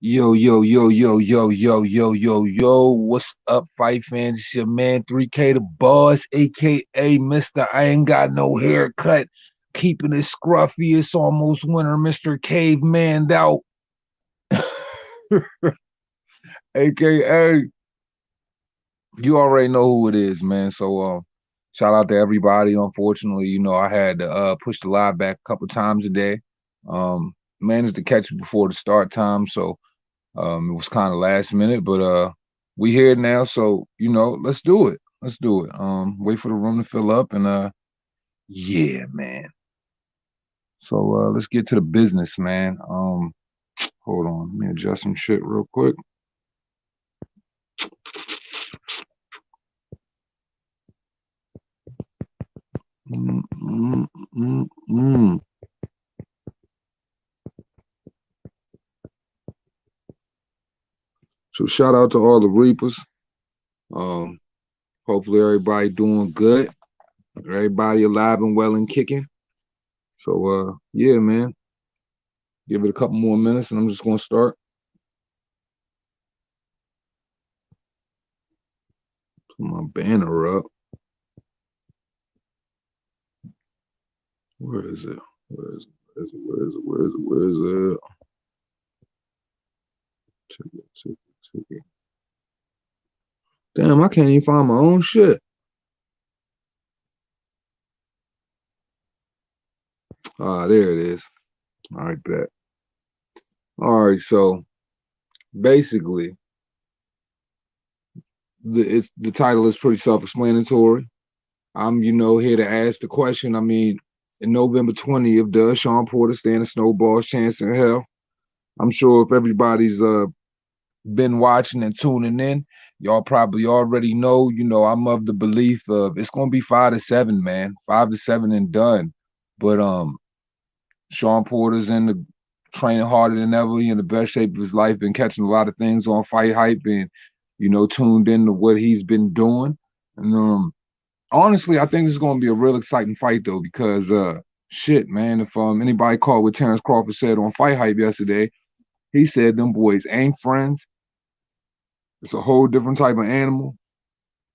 Yo, yo, yo, yo, yo, yo, yo, yo, yo. What's up, fight fans? It's your man 3K the boss, aka Mr. I ain't got no haircut. Keeping it scruffy. It's almost winter, Mr. Caveman out. AKA, you already know who it is, man. So shout out to everybody. Unfortunately, I had to push the live back a couple times a day. Managed to catch it before the start time, so it was kind of last minute, but we here now, so let's do it. Let's do it. Wait for the room to fill up, and yeah, man. So let's get to the business, man. Hold on, let me adjust some shit real quick. Mm, mm, mm, mm. So shout out to all the Reapers. Um, Hopefully everybody doing good. Everybody alive and well and kicking. So yeah, man. Give it a couple more minutes, and I'm just gonna start. Put my banner up. Where is it? Where is it? Where is it? Where is it? Where is it? Where is it? Ticket. Damn, I can't even find my own shit. Ah, there it is. All right, bet. All right, so basically, the title is pretty self-explanatory. I'm, here to ask the question. I mean, in November 20th, does Sean Porter stand a snowball's chance in hell? I'm sure if everybody's been watching and tuning in, y'all probably already know, I'm of the belief of it's gonna be 5-7, man. 5-7 and done. But Sean Porter's in the training harder than ever. He in the best shape of his life, been catching a lot of things on Fight Hype and, tuned into what he's been doing. And honestly, I think this is gonna be a real exciting fight though, because shit, man, if anybody caught what Terrence Crawford said on Fight Hype yesterday, he said them boys ain't friends. It's a whole different type of animal.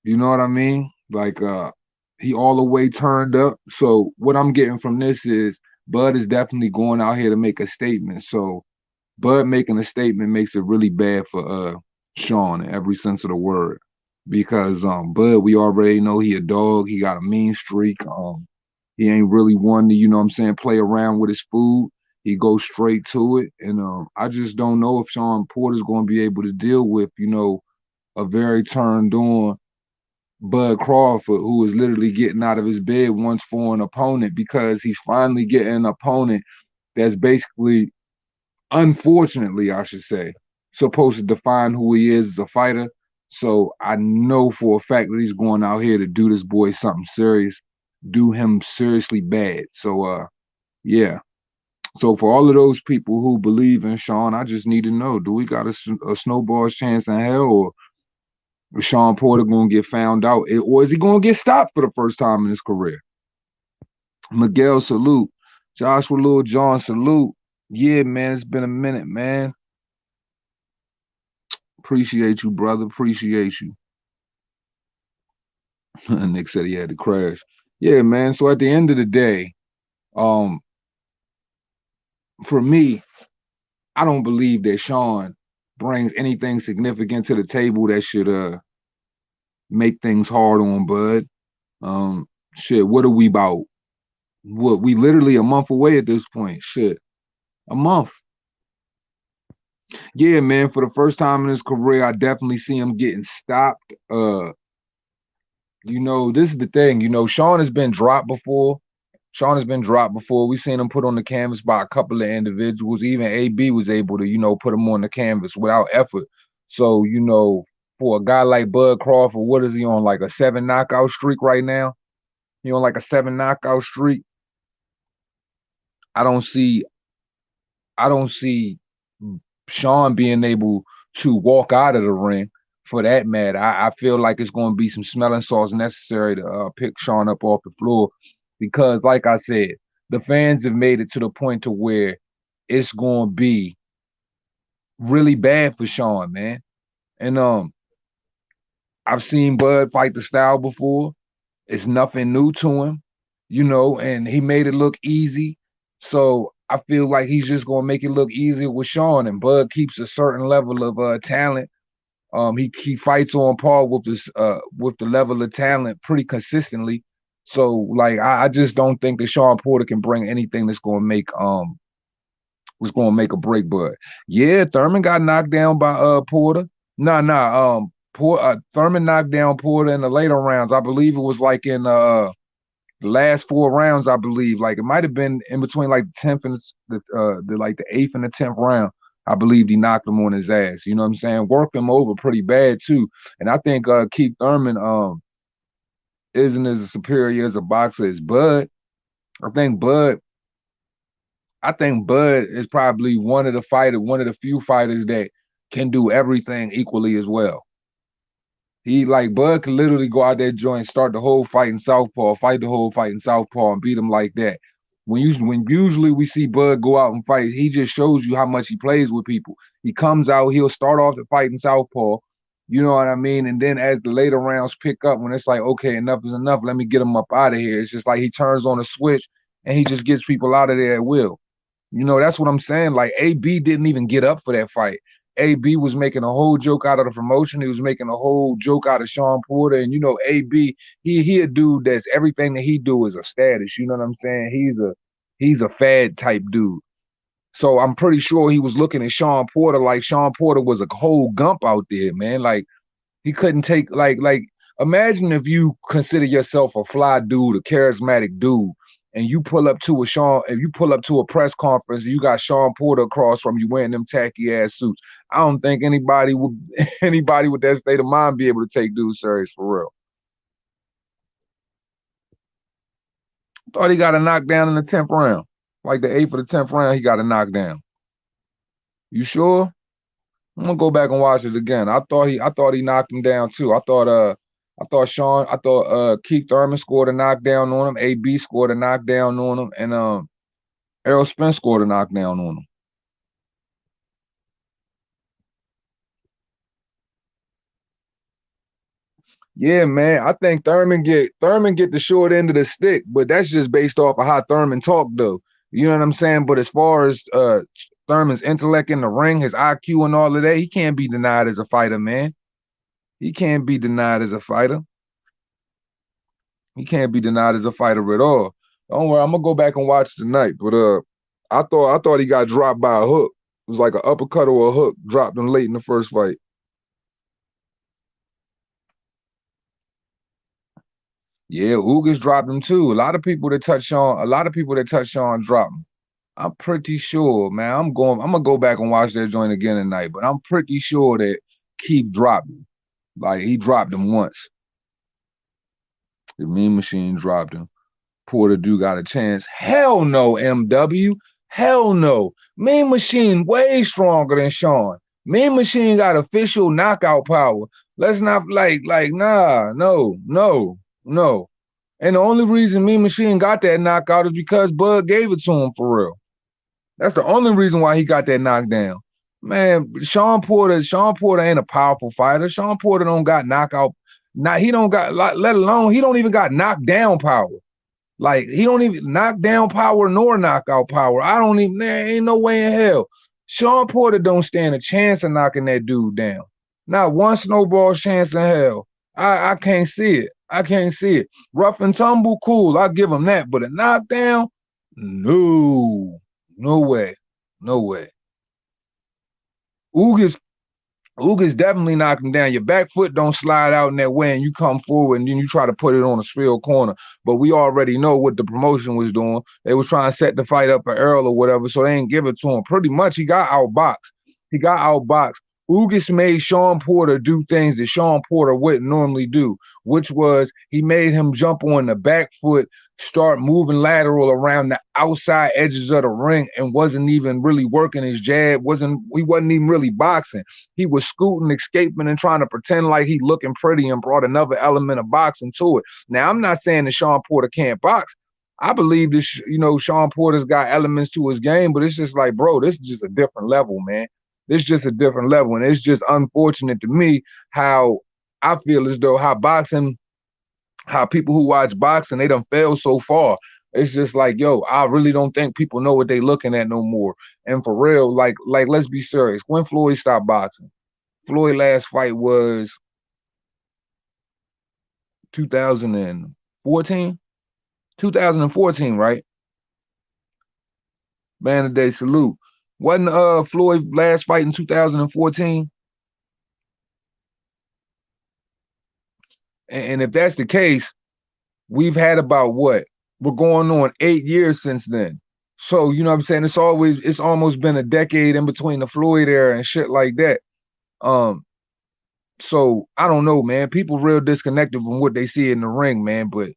You know what I mean? Like he all the way turned up. So what I'm getting from this is Bud is definitely going out here to make a statement. So Bud making a statement makes it really bad for Sean in every sense of the word. Because Bud, we already know he a dog. He got a mean streak. He ain't really one to, play around with his food. He goes straight to it. And I just don't know if Sean Porter's gonna be able to deal with, a very turned on Bud Crawford, who is literally getting out of his bed once for an opponent because he's finally getting an opponent that's basically, unfortunately, I should say, supposed to define who he is as a fighter. So I know for a fact that he's going out here to do this boy something serious, do him seriously bad. So yeah. So for all of those people who believe in Sean, I just need to know: do we got a snowball's chance in hell, or is Sean Porter gonna get found out, or is he gonna get stopped for the first time in his career? Miguel, salute. Joshua Lil John, salute. Yeah, man, it's been a minute, man. Appreciate you, brother. Appreciate you. Nick said he had to crash. Yeah, man. So at the end of the day, um, for me, I don't believe that Sean brings anything significant to the table that should make things hard on Bud. Shit, what are we about? What, we literally a month away at this point. Shit, a month. Yeah, man. For the first time in his career, I definitely see him getting stopped. This is the thing. Sean has been dropped before. Sean has been dropped before. We've seen him put on the canvas by a couple of individuals. Even AB was able to, put him on the canvas without effort. So, for a guy like Bud Crawford, what is he on? Like a 7 knockout streak right now? He on like a 7 knockout streak. I don't see I don't see Sean being able to walk out of the ring for that matter. I feel like it's going to be some smelling salts necessary to pick Sean up off the floor because, like I said, the fans have made it to the point to where it's going to be really bad for Sean, man. And I've seen Bud fight the style before. It's nothing new to him, and he made it look easy. So I feel like he's just gonna make it look easier with Sean. And Bud keeps a certain level of talent. He fights on par with with the level of talent pretty consistently. So like I just don't think that Sean Porter can bring anything that's gonna make a break. But yeah, Thurman got knocked down by Porter. Nah. Thurman knocked down Porter in the later rounds. I believe it was like in the last 4 rounds. I believe like it might have been in between like the 10th and the 8th and the 10th round. I believe he knocked him on his ass. You know what I'm saying? Worked him over pretty bad too. And I think Keith Thurman isn't as superior as a boxer as Bud. I think Bud I think Bud is probably one of the few fighters that can do everything equally as well. He like Bud could literally go out that joint, start the whole fight in southpaw, fight the whole fight in southpaw, and beat him like that. When usually we see Bud go out and fight, he just shows you how much he plays with people. He comes out, he'll start off the fight in southpaw, you know what I mean? And then as the later rounds pick up, when it's like, okay, enough is enough, let me get him up out of here. It's just like he turns on a switch and he just gets people out of there at will. That's what I'm saying. Like AB didn't even get up for that fight. AB was making a whole joke out of the promotion. He was making a whole joke out of Sean Porter. And AB, he a dude that's everything that he do is a status. You know what I'm saying? He's a fad type dude. So I'm pretty sure he was looking at Sean Porter like Sean Porter was a whole gump out there, man. Like he couldn't take like imagine if you consider yourself a fly dude, a charismatic dude, and you pull up to a press conference and you got Sean Porter across from you wearing them tacky ass suits. I don't think anybody would anybody with that state of mind be able to take dude serious for real. Thought he got a knockdown in the 10th round. Like the 8th or the 10th round, he got a knockdown. You sure? I'm gonna go back and watch it again. I thought he knocked him down too. I thought Keith Thurman scored a knockdown on him. AB scored a knockdown on him, and Errol Spence scored a knockdown on him. Yeah, man. I think Thurman get the short end of the stick, but that's just based off of how Thurman talked, though. You know what I'm saying? But as far as Thurman's intellect in the ring, his IQ and all of that, he can't be denied as a fighter, man. He can't be denied as a fighter. He can't be denied as a fighter at all. Don't worry, I'm gonna go back and watch tonight. But I thought he got dropped by a hook. It was like an uppercut or a hook, dropped him late in the first fight. Yeah, Ugas dropped him too. A lot of people that touch Sean dropped him. I'm pretty sure, man. I'm gonna go back and watch that joint again tonight, but I'm pretty sure that Keith dropped him. Like he dropped him once. The Mean Machine dropped him. Porter do got a chance. Hell no, MW. Hell no. Mean Machine way stronger than Sean. Mean Machine got official knockout power. Let's not nah, no. And the only reason Mean Machine got that knockout is because Bud gave it to him for real. That's the only reason why he got that knockdown. Man, Sean Porter ain't a powerful fighter. Sean Porter don't got knockout. He don't got, let alone, he don't even got knockdown power. Like he don't even knock down power nor knockout power. There ain't no way in hell. Sean Porter don't stand a chance of knocking that dude down. Not one snowball chance in hell. I can't see it. I can't see it. Rough and tumble, cool. I'll give him that. But a knockdown, no. No way. No way. Ugas Ugas definitely knocked him down. Your back foot don't slide out in that way and you come forward and then you try to put it on a spill corner. But we already know what the promotion was doing. They was trying to set the fight up for Earl or whatever, so they ain't give it to him. Pretty much he got outboxed. Ugas made Sean Porter do things that Sean Porter wouldn't normally do, which was he made him jump on the back foot, start moving lateral around the outside edges of the ring, and wasn't even really working his jab. He wasn't even really boxing. He was scooting, escaping, and trying to pretend like he looking pretty and brought another element of boxing to it. Now, I'm not saying that Sean Porter can't box. I believe this, Sean Porter's got elements to his game, but it's just like, bro, this is just a different level, man. It's just a different level. And it's just unfortunate to me how I feel as though how people who watch boxing, they done failed so far. It's just like, yo, I really don't think people know what they looking at no more. And for real, like let's be serious. When Floyd stopped boxing, Floyd last fight was 2014? 2014, right? Man of Day salute. Wasn't Floyd last fight in 2014? And if that's the case, we've had about what? We're going on 8 years since then. So, you know what I'm saying? It's almost been a decade in between the Floyd era and shit like that. Um, so I don't know, man. People real disconnected from what they see in the ring, man. But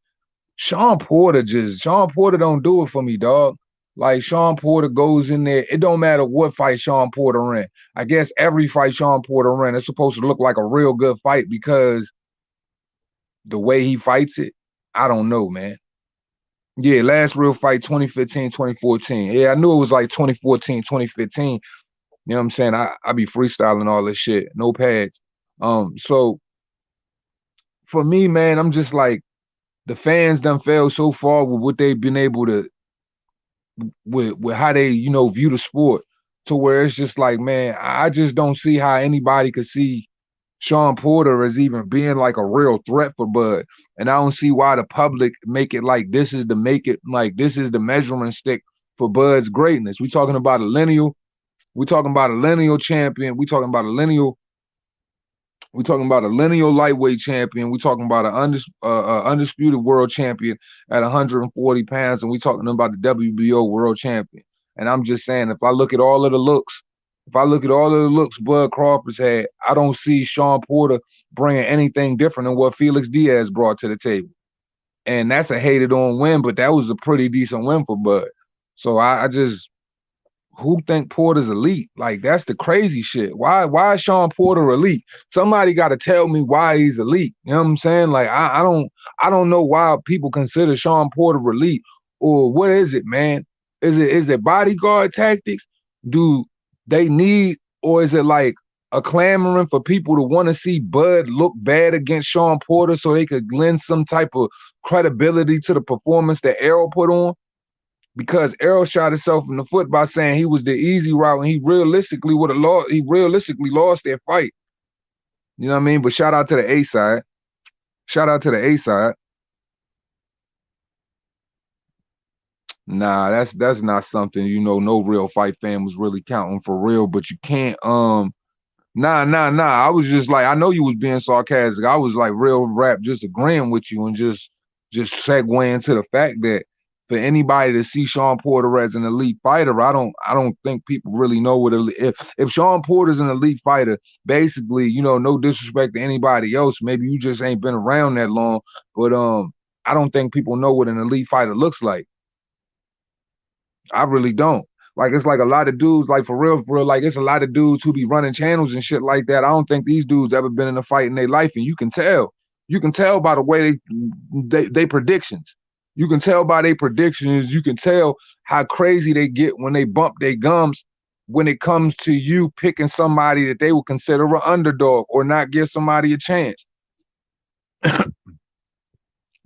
Sean Porter don't do it for me, dog. Like Sean Porter goes in there. It don't matter what fight Sean Porter in. I guess every fight Sean Porter in is supposed to look like a real good fight because the way he fights it, I don't know, man. Yeah, last real fight 2015, 2014. Yeah, I knew it was like 2014, 2015. You know what I'm saying? I be freestyling all this shit, no pads. So for me, man, I'm just like the fans done failed so far with what they've been able to with how they, view the sport to where it's just like, man, I just don't see how anybody could see Sean Porter as even being like a real threat for Bud. And I don't see why the public make it like this is the measuring stick for Bud's greatness. We talking about a lineal champion. We talking about a lineal lightweight champion. We talking about an undisputed world champion at 140 pounds, and we talking about the WBO world champion. And I'm just saying, if I look at all of the looks Bud Crawford's had, I don't see Sean Porter bringing anything different than what Felix Diaz brought to the table. And that's a hated on win, but that was a pretty decent win for Bud. So I just who think Porter's elite? Like that's the crazy shit. Why is Sean Porter elite? Somebody got to tell me why he's elite. You know what I'm saying? Like I don't know why people consider Sean Porter elite or what is it, man? Is it bodyguard tactics? Do they need or is it like a clamoring for people to want to see Bud look bad against Sean Porter so they could lend some type of credibility to the performance that Errol put on? Because Errol shot himself in the foot by saying he was the easy route and he realistically would have lost. He realistically lost that fight. You know what I mean? But shout out to the A side. Shout out to the A side. Nah, that's not something, no real fight fan was really counting for real, but you can't Nah. I was just like, I know you was being sarcastic. I was like real rap just agreeing with you and just segueing to the fact that for anybody to see Sean Porter as an elite fighter, I don't think people really know what if Sean Porter's an elite fighter, basically, no disrespect to anybody else, maybe you just ain't been around that long, but I don't think people know what an elite fighter looks like. I really don't. Like it's like a lot of dudes, like for real, like it's a lot of dudes who be running channels and shit like that. I don't think these dudes ever been in a fight in their life, and you can tell. You can tell by the way they predictions. You can tell by their predictions. You can tell how crazy they get when they bump their gums when it comes to you picking somebody that they would consider an underdog or not give somebody a chance.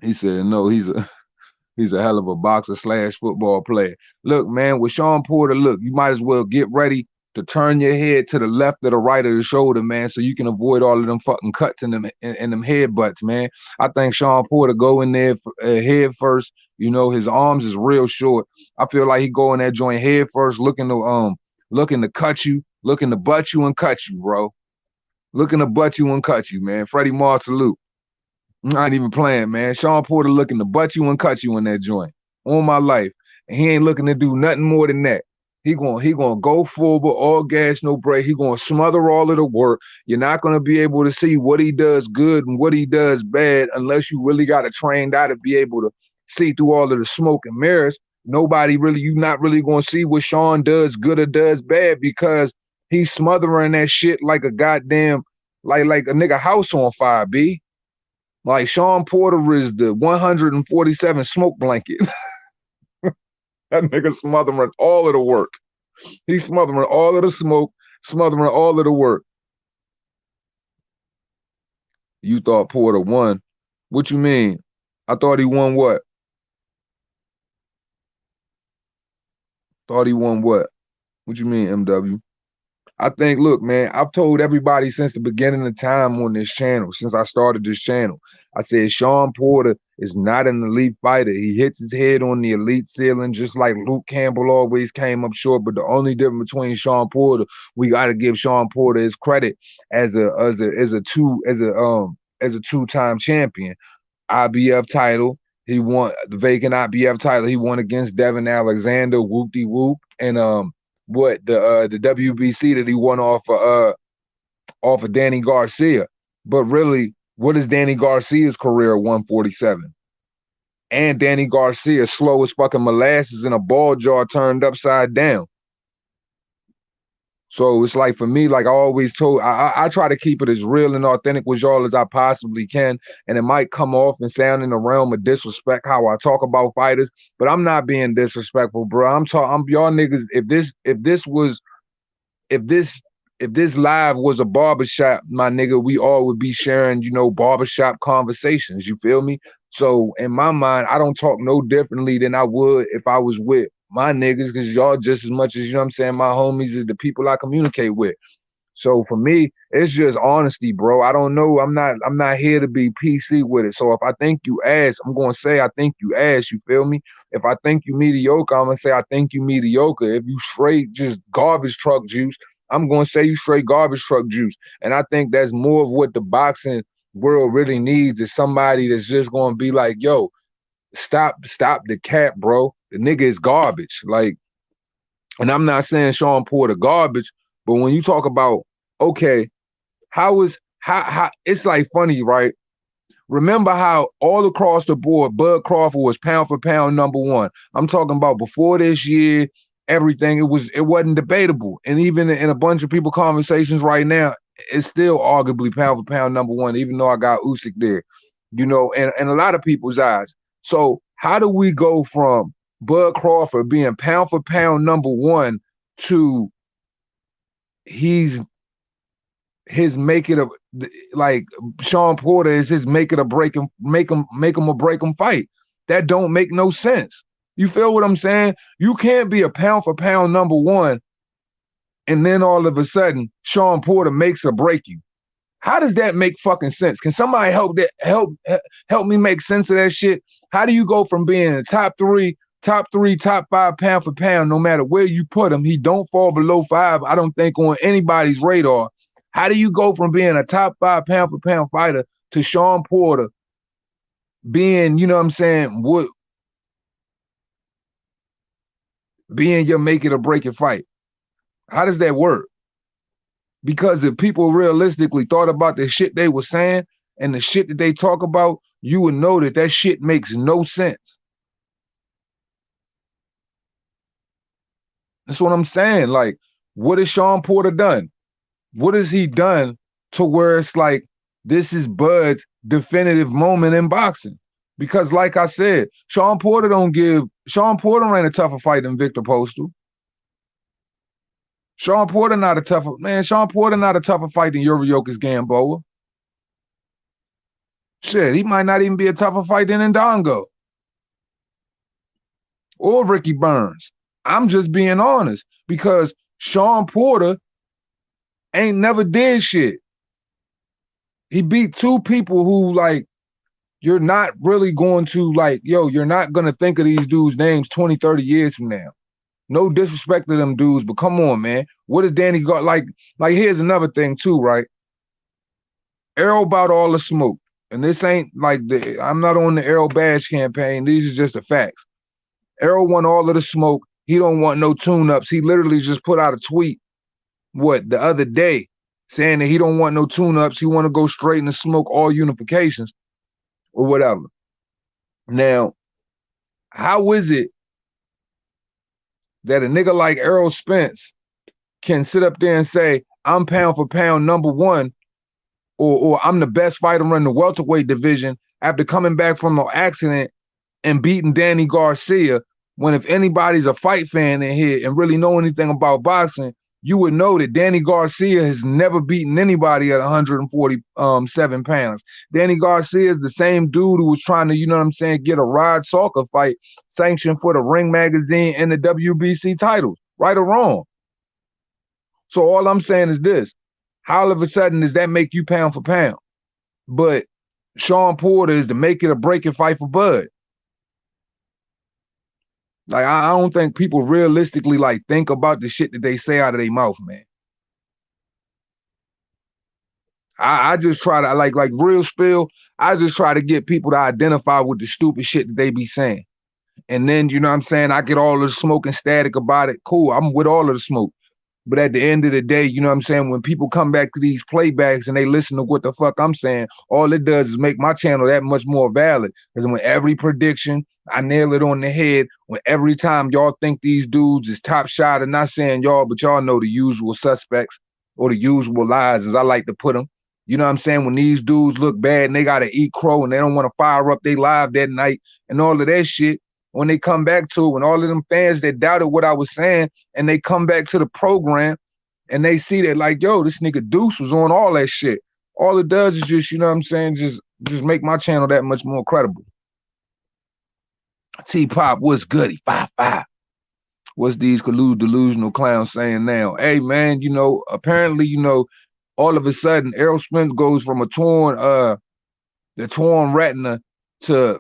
He said, no, he's a hell of a boxer / football player. Look, man, with Sean Porter, look, you might as well get ready to turn your head to the left or the right of the shoulder, man, so you can avoid all of them fucking cuts and them headbutts, man. I think Sean Porter go in there head first. His arms is real short. I feel like he go in that joint head first, looking to cut you, looking to butt you and cut you, bro. Looking to butt you and cut you, man. Freddie Moore salute. I ain't even playing, man. Sean Porter looking to butt you and cut you in that joint. On my life. And he ain't looking to do nothing more than that. He gonna go forward, all gas, no break. He gonna smother all of the work. You're not gonna be able to see what he does good and what he does bad unless you really got a trained eye to be able to see through all of the smoke and mirrors. You're not really gonna see what Sean does good or does bad because he's smothering that shit like a goddamn like a nigga house on fire, B. Like Sean Porter is the 147 smoke blanket. That nigga smothering all of the work. He's smothering all of the smoke, smothering all of the work. You thought Porter won. What you mean? I thought he won what? Thought he won what? What you mean, MW? I think, look, man, I've told everybody since the beginning of time on this channel, since I started this channel, I said Shawn Porter is not an elite fighter. He hits his head on the elite ceiling, just like Luke Campbell always came up short. But the only difference between Shawn Porter, we got to give Shawn Porter his credit as a two-time champion. IBF title. He won the vacant IBF title. He won against Devin Alexander, whoop-de-whoop, and the WBC that he won off of Danny Garcia. But really, what is Danny Garcia's career at 147? And Danny Garcia, slow as fucking molasses in a ball jar turned upside down. So it's like, for me, like I always told, I try to keep it as real and authentic with y'all as I possibly can. And it might come off and sound in the realm of disrespect how I talk about fighters, but I'm not being disrespectful, bro. I'm y'all niggas. If this live was a barbershop, my nigga, we all would be sharing, barbershop conversations. You feel me? So in my mind, I don't talk no differently than I would if I was with my niggas, because y'all just as much as, my homies is the people I communicate with. So for me, it's just honesty, bro. I don't know. I'm not here to be PC with it. So if I think you ass, I'm gonna say I think you ass. You feel me? If I think you mediocre, I'm gonna say I think you mediocre. If you straight just garbage truck juice, I'm gonna say you straight garbage truck juice. And I think that's more of what the boxing world really needs, is somebody that's just gonna be like, yo, stop the cap, bro. The nigga is garbage. Like, and I'm not saying Shawn Porter garbage, but when you talk about, okay, how it's like funny, right? Remember how all across the board, Bud Crawford was pound for pound #1. I'm talking about before this year, everything, it wasn't debatable. And even in a bunch of people conversations right now, it's still arguably pound for pound #1, even though I got Usyk there, and a lot of people's eyes. So how do we go from Bud Crawford being pound for pound #1 to his make it a, like, Shawn Porter is his make it a break him, make him a break him fight? That don't make no sense. You feel what I'm saying? You can't be a pound for pound #1 and then all of a sudden Shawn Porter makes or break you. How does that make fucking sense? Can somebody help me make sense of that shit? How do you go from being a top 3, top 5 pound for pound, no matter where you put him, he don't fall below 5, I don't think, on anybody's radar. How do you go from being a top 5 pound for pound fighter to Shawn Porter being, being your make it or break it fight? How does that work? Because if people realistically thought about the shit they were saying and the shit that they talk about, you would know that shit makes no sense. That's what I'm saying. Like, what has Shawn Porter done? What has he done to where it's like, this is Bud's definitive moment in boxing? Because like I said, Shawn Porter ran a tougher fight than Victor Postal. Shawn Porter not a tougher fight than Yuriorkis Gamboa. Shit, he might not even be a tougher fight than Ndongo or Ricky Burns. I'm just being honest, because Shawn Porter ain't never did shit. He beat 2 people who, like, you're not really going to, like, you're not going to think of these dudes' names 20, 30 years from now. No disrespect to them dudes, but come on, man. What is Danny got? Like, here's another thing too, right? Errol bought all the smoke. And this ain't like I'm not on the Errol Bash campaign. These are just the facts. Errol won all of the smoke. He don't want no tune-ups. He literally just put out a tweet, the other day, saying that he don't want no tune-ups. He want to go straight in the smoke, all unifications or whatever. Now, how is it that a nigga like Errol Spence can sit up there and say, I'm pound for pound #1, or I'm the best fighter in the welterweight division after coming back from an accident and beating Danny Garcia, when if anybody's a fight fan in here and really know anything about boxing, you would know that Danny Garcia has never beaten anybody at 147 pounds. Danny Garcia is the same dude who was trying to, you know what I'm saying, get a Rod Salka fight sanctioned for the Ring Magazine and the WBC titles, right or wrong. So all I'm saying is this: how all of a sudden does that make you pound for pound? But Sean Porter is the make it or break it fight for Bud. Like, I don't think people realistically like think about the shit that they say out of their mouth, man. I just try to like real spill. I just try to get people to identify with the stupid shit that they be saying. And then, you know what I'm saying, I get all of the smoke and static about it. Cool, I'm with all of the smoke. But at the end of the day, you know what I'm saying, when people come back to these playbacks and they listen to what the fuck I'm saying, all it does is make my channel that much more valid. Because when every prediction, I nail it on the head. When every time y'all think these dudes is top shot, and not saying y'all, but y'all know the usual suspects or the usual lies, as I like to put them. You know what I'm saying? When these dudes look bad and they got to eat crow and they don't want to fire up their live that night and all of that shit, when they come back to it, when all of them fans that doubted what I was saying and they come back to the program and they see that like, yo, this nigga Deuce was on all that shit. All it does is just, you know what I'm saying, just make my channel that much more credible. T-Pop, what's goody? Fah Fah. What's these delusional clowns saying now? Hey, man, you know, apparently, you know, all of a sudden, Errol Spence goes from the torn retina to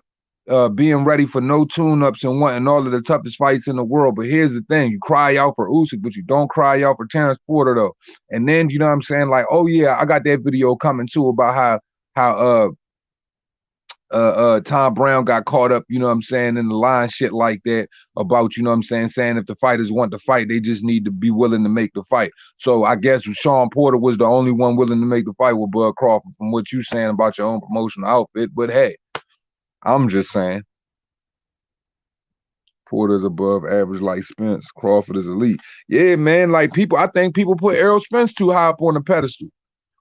being ready for no tune-ups and wanting all of the toughest fights in the world. But here's the thing: you cry out for Usyk, but you don't cry out for Terrence Porter though. And then, you know what I'm saying, like, oh yeah, I got that video coming too about how Tom Brown got caught up, you know what I'm saying, in the line shit like that about, you know what I'm saying if the fighters want to fight, they just need to be willing to make the fight. So I guess Sean Porter was the only one willing to make the fight with Bud Crawford from what you saying about your own promotional outfit. But hey, I'm just saying. Porter's above average like Spence. Crawford is elite. Yeah, man, like I think people put Errol Spence too high up on the pedestal.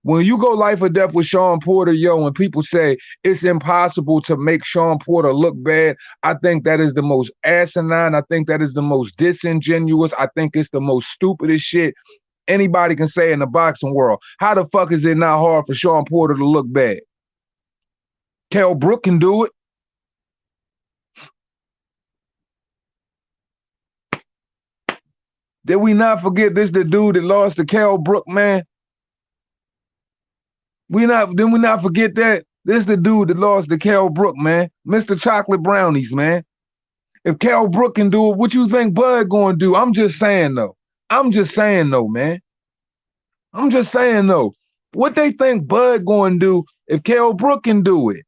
When you go life or death with Sean Porter, yo, when people say it's impossible to make Sean Porter look bad, I think that is the most asinine. I think that is the most disingenuous. I think it's the most stupidest shit anybody can say in the boxing world. How the fuck is it not hard for Sean Porter to look bad? Kell Brook can do it. Did we not forget this the dude that lost to Kell Brook, man? Did we not forget that? This the dude that lost to Kell Brook, man. Mr. Chocolate Brownies, man. If Kell Brook can do it, what you think Bud gonna do? I'm just saying though. I'm just saying though, man. I'm just saying though. What they think Bud gonna do if Kell Brook can do it?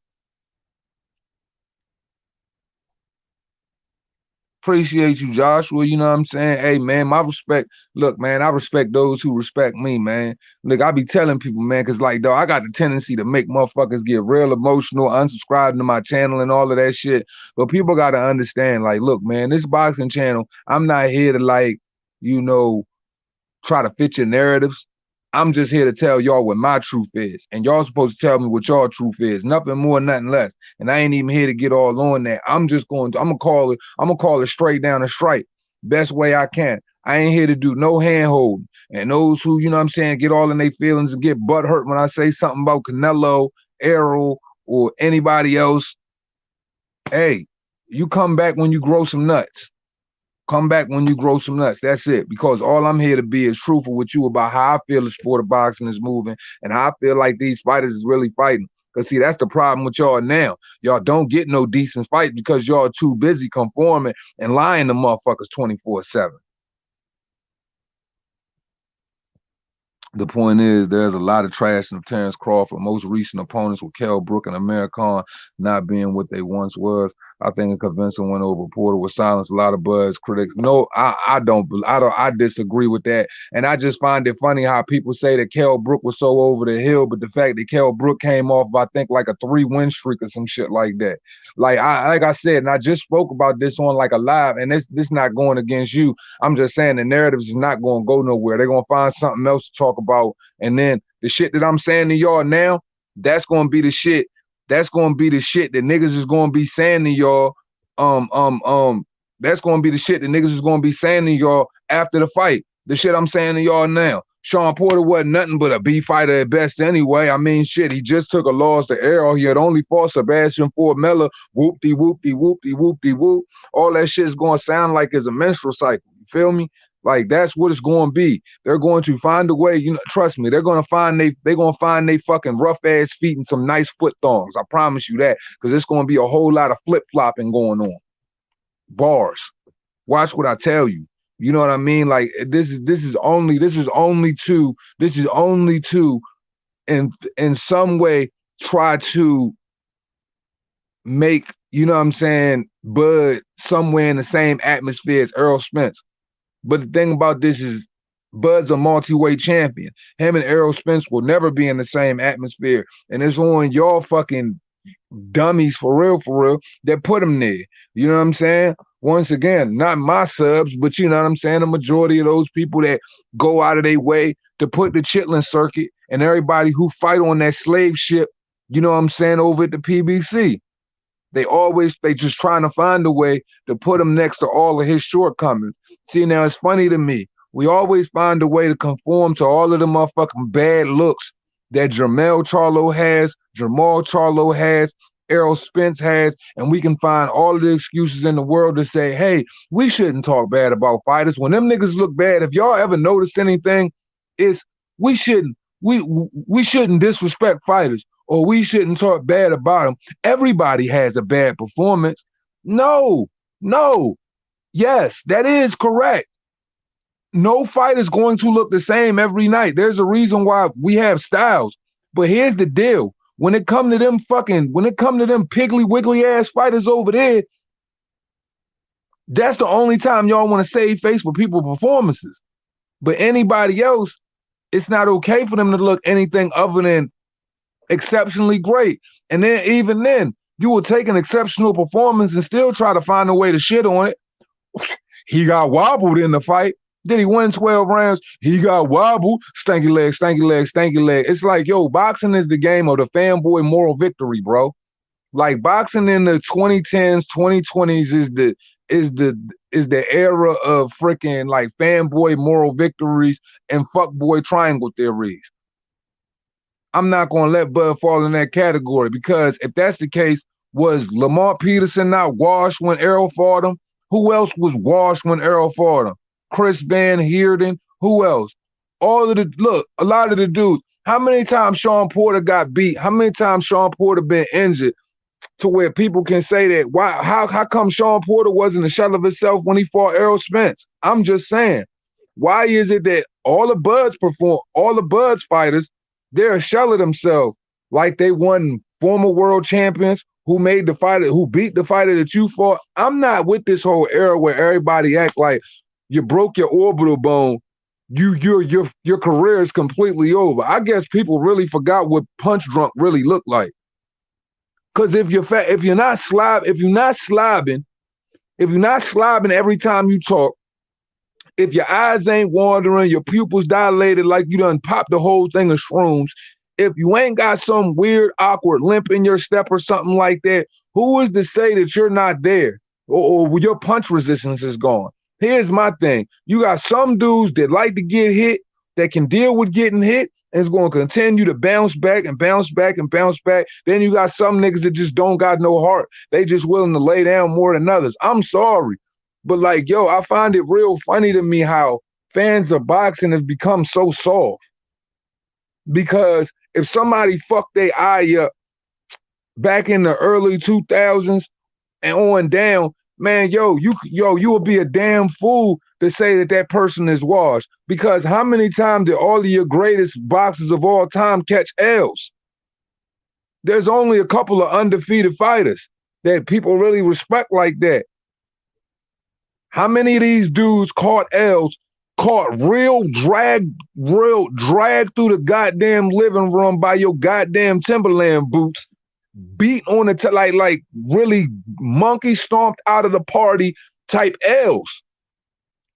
Appreciate you, Joshua. You know what I'm saying? Hey, man, my respect. Look, man, I respect those who respect me, man. Look, I be telling people, man, because, like, dog, I got the tendency to make motherfuckers get real emotional, unsubscribing to my channel and all of that shit. But people got to understand, like, look, man, this boxing channel, I'm not here to, like, you know, try to fit your narratives. I'm just here to tell y'all what my truth is. And y'all supposed to tell me what y'all truth is. Nothing more, nothing less. And I ain't even here to get all on that. I'm gonna call it straight down and strike. Best way I can. I ain't here to do no hand holding. And those who, you know what I'm saying, get all in their feelings and get butt hurt when I say something about Canelo, Errol, or anybody else, hey, you come back when you grow some nuts. Come back when you grow some nuts. That's it. Because all I'm here to be is truthful with you about how I feel the sport of boxing is moving and how I feel like these fighters is really fighting. Because, see, that's the problem with y'all now. Y'all don't get no decent fight because y'all too busy conforming and lying to motherfuckers 24/7. The point is, there's a lot of trash in Terrence Crawford. Most recent opponents with Kell Brook and Amir Khan not being what they once was. I think a convincing win over Porter will silence a lot of Bud's critics. No, I disagree with that. And I just find it funny how people say that Kell Brook was so over the hill, but the fact that Kell Brook came off, I think, like a 3-win streak or some shit like that. Like I said, and I just spoke about this on like a live, and this not going against you. I'm just saying the narratives is not going to go nowhere. They're going to find something else to talk about. And then the shit that I'm saying to y'all now, that's going to be the shit. That's going to be the shit that niggas is going to be saying to y'all. That's going to be the shit that niggas is going to be saying to y'all after the fight. The shit I'm saying to y'all now. Sean Porter wasn't nothing but a B fighter at best anyway. I mean, shit, he just took a loss to Errol. He had only fought Sebastian Formella. Whoop-de, whoop-de, whoop-de, whoop-de, whoop. All that shit's going to sound like it's a menstrual cycle. You feel me? Like, that's what it's going to be. They're going to find a way. You know, trust me, they're going to find they fucking rough ass feet and some nice foot thongs. I promise you that, because it's going to be a whole lot of flip flopping going on. Bars. Watch what I tell you. You know what I mean? Like, this is only to in some way try to make, you know what I'm saying, Bud somewhere in the same atmosphere as Errol Spence. But the thing about this is Bud's a multi-weight champion. Him and Errol Spence will never be in the same atmosphere. And it's on y'all fucking dummies for real, that put him there. You know what I'm saying? Once again, not my subs, but you know what I'm saying? The majority of those people that go out of their way to put the Chitlin circuit and everybody who fight on that slave ship, you know what I'm saying, over at the PBC. They just trying to find a way to put him next to all of his shortcomings. See, now it's funny to me. We always find a way to conform to all of the motherfucking bad looks that Jamal Charlo has, Errol Spence has, and we can find all of the excuses in the world to say, hey, we shouldn't talk bad about fighters. When them niggas look bad, if y'all ever noticed anything, it's we shouldn't disrespect fighters, or we shouldn't talk bad about them. Everybody has a bad performance. No, yes, that is correct. No fight is going to look the same every night. There's a reason why we have styles. But here's the deal. When it come to them piggly wiggly ass fighters over there, that's the only time y'all want to save face for people's performances. But anybody else, it's not okay for them to look anything other than exceptionally great. And then even then, you will take an exceptional performance and still try to find a way to shit on it. He got wobbled in the fight. Did he win 12 rounds? He got wobbled. Stanky leg, stanky leg, stanky leg. It's like, yo, boxing is the game of the fanboy moral victory, bro. Like, boxing in the 2010s, 2020s is the era of freaking like fanboy moral victories and fuckboy triangle theories. I'm not gonna let Bud fall in that category, because if that's the case, was Lamar Peterson not washed when Errol fought him? Who else was washed when Errol fought him? Chris Van Heerden. Who else? A lot of the dudes. How many times Sean Porter got beat? How many times Sean Porter been injured to where people can say that? Why? How come Sean Porter wasn't a shell of himself when he fought Errol Spence? I'm just saying. Why is it that all the Buds fighters, they're a shell of themselves, like they won former world champions who beat the fighter that you fought? I'm not with this whole era where everybody act like you broke your orbital bone, your career is completely over. I guess people really forgot what punch drunk really looked like. Because if you're not slobbing every time you talk, if your eyes ain't wandering, your pupils dilated like you done popped the whole thing of shrooms, if you ain't got some weird, awkward limp in your step or something like that, who is to say that you're not there or your punch resistance is gone? Here's my thing. You got some dudes that like to get hit, that can deal with getting hit, and it's going to continue to bounce back and bounce back and bounce back. Then you got some niggas that just don't got no heart. They just willing to lay down more than others. I'm sorry. But like, yo, I find it real funny to me how fans of boxing have become so soft. Because if somebody fucked their eye up back in the early 2000s and on down, man, you will be a damn fool to say that person is washed. Because how many times did all of your greatest boxers of all time catch L's? There's only a couple of undefeated fighters that people really respect like that. How many of these dudes caught L's, caught real drag through the goddamn living room by your goddamn Timberland boots, beat on the like really monkey stomped out of the party type L's?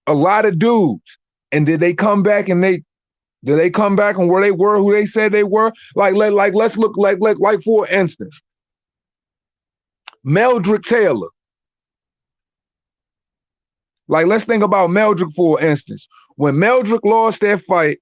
A lot of dudes. And did they come back and where they were who they said they were? Let's look like for instance, Meldrick Taylor. Like, let's think about Meldrick for instance. When Meldrick lost that fight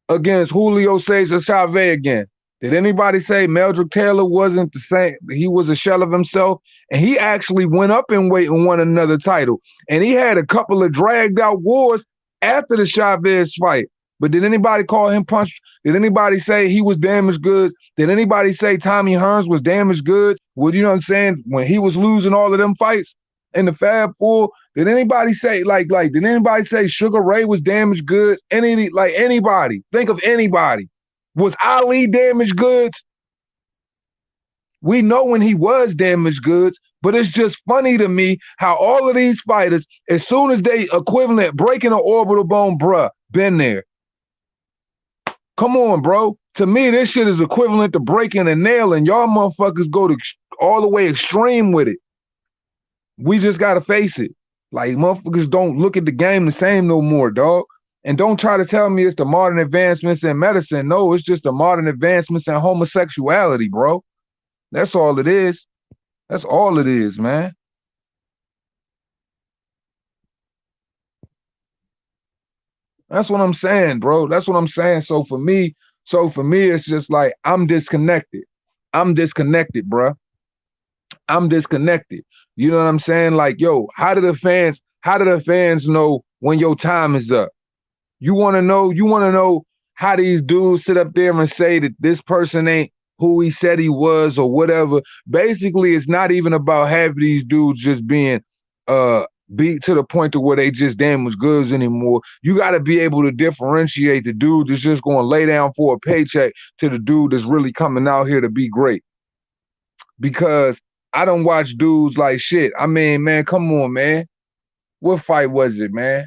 against Julio Cesar Chavez again, did anybody say Meldrick Taylor wasn't the same? He was a shell of himself, and he actually went up in weight and won another title. And he had a couple of dragged out wars after the Chavez fight. But did anybody call him punch? Did anybody say he was damaged goods? Did anybody say Tommy Hearns was damaged goods? Well, you know what I'm saying? When he was losing all of them fights in the Fab Four, did anybody say did anybody say Sugar Ray was damaged goods? Anybody? Think of anybody. Was Ali damaged goods? We know when he was damaged goods, but it's just funny to me how all of these fighters, as soon as they equivalent breaking an orbital bone, bruh, been there. Come on, bro. To me, this shit is equivalent to breaking a nail, and y'all motherfuckers go to all the way extreme with it. We just gotta face it. Like, motherfuckers don't look at the game the same no more, dog. And don't try to tell me it's the modern advancements in medicine. No, it's just the modern advancements in homosexuality, bro. That's all it is. That's all it is, man. That's what I'm saying, bro. That's what I'm saying. So for me, it's just like I'm disconnected. I'm disconnected, bro. I'm disconnected. You know what I'm saying? Like, yo, how do the fans know when your time is up? You want to know how these dudes sit up there and say that this person ain't who he said he was or whatever. Basically, it's not even about having these dudes just being beat to the point to where they just damage goods anymore. You got to be able to differentiate the dude that's just going to lay down for a paycheck to the dude that's really coming out here to be great. Because I don't watch dudes like shit. I mean, man, come on, man. What fight was it, man?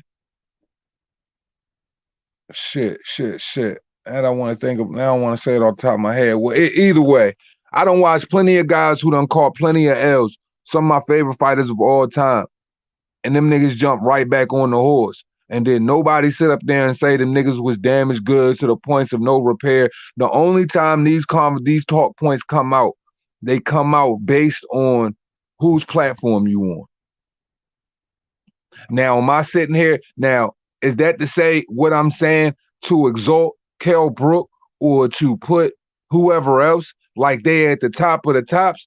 Shit. I don't want to think of. I don't want to say it off the top of my head. Well, either way, I don't watch plenty of guys who done caught plenty of L's. Some of my favorite fighters of all time, and them niggas jump right back on the horse. And then nobody sit up there and say them niggas was damaged goods to the points of no repair. The only time these talk points come out, they come out based on whose platform you on. Now, am I sitting here? Now, is that to say what I'm saying to exalt Kell Brook or to put whoever else like they at the top of the tops?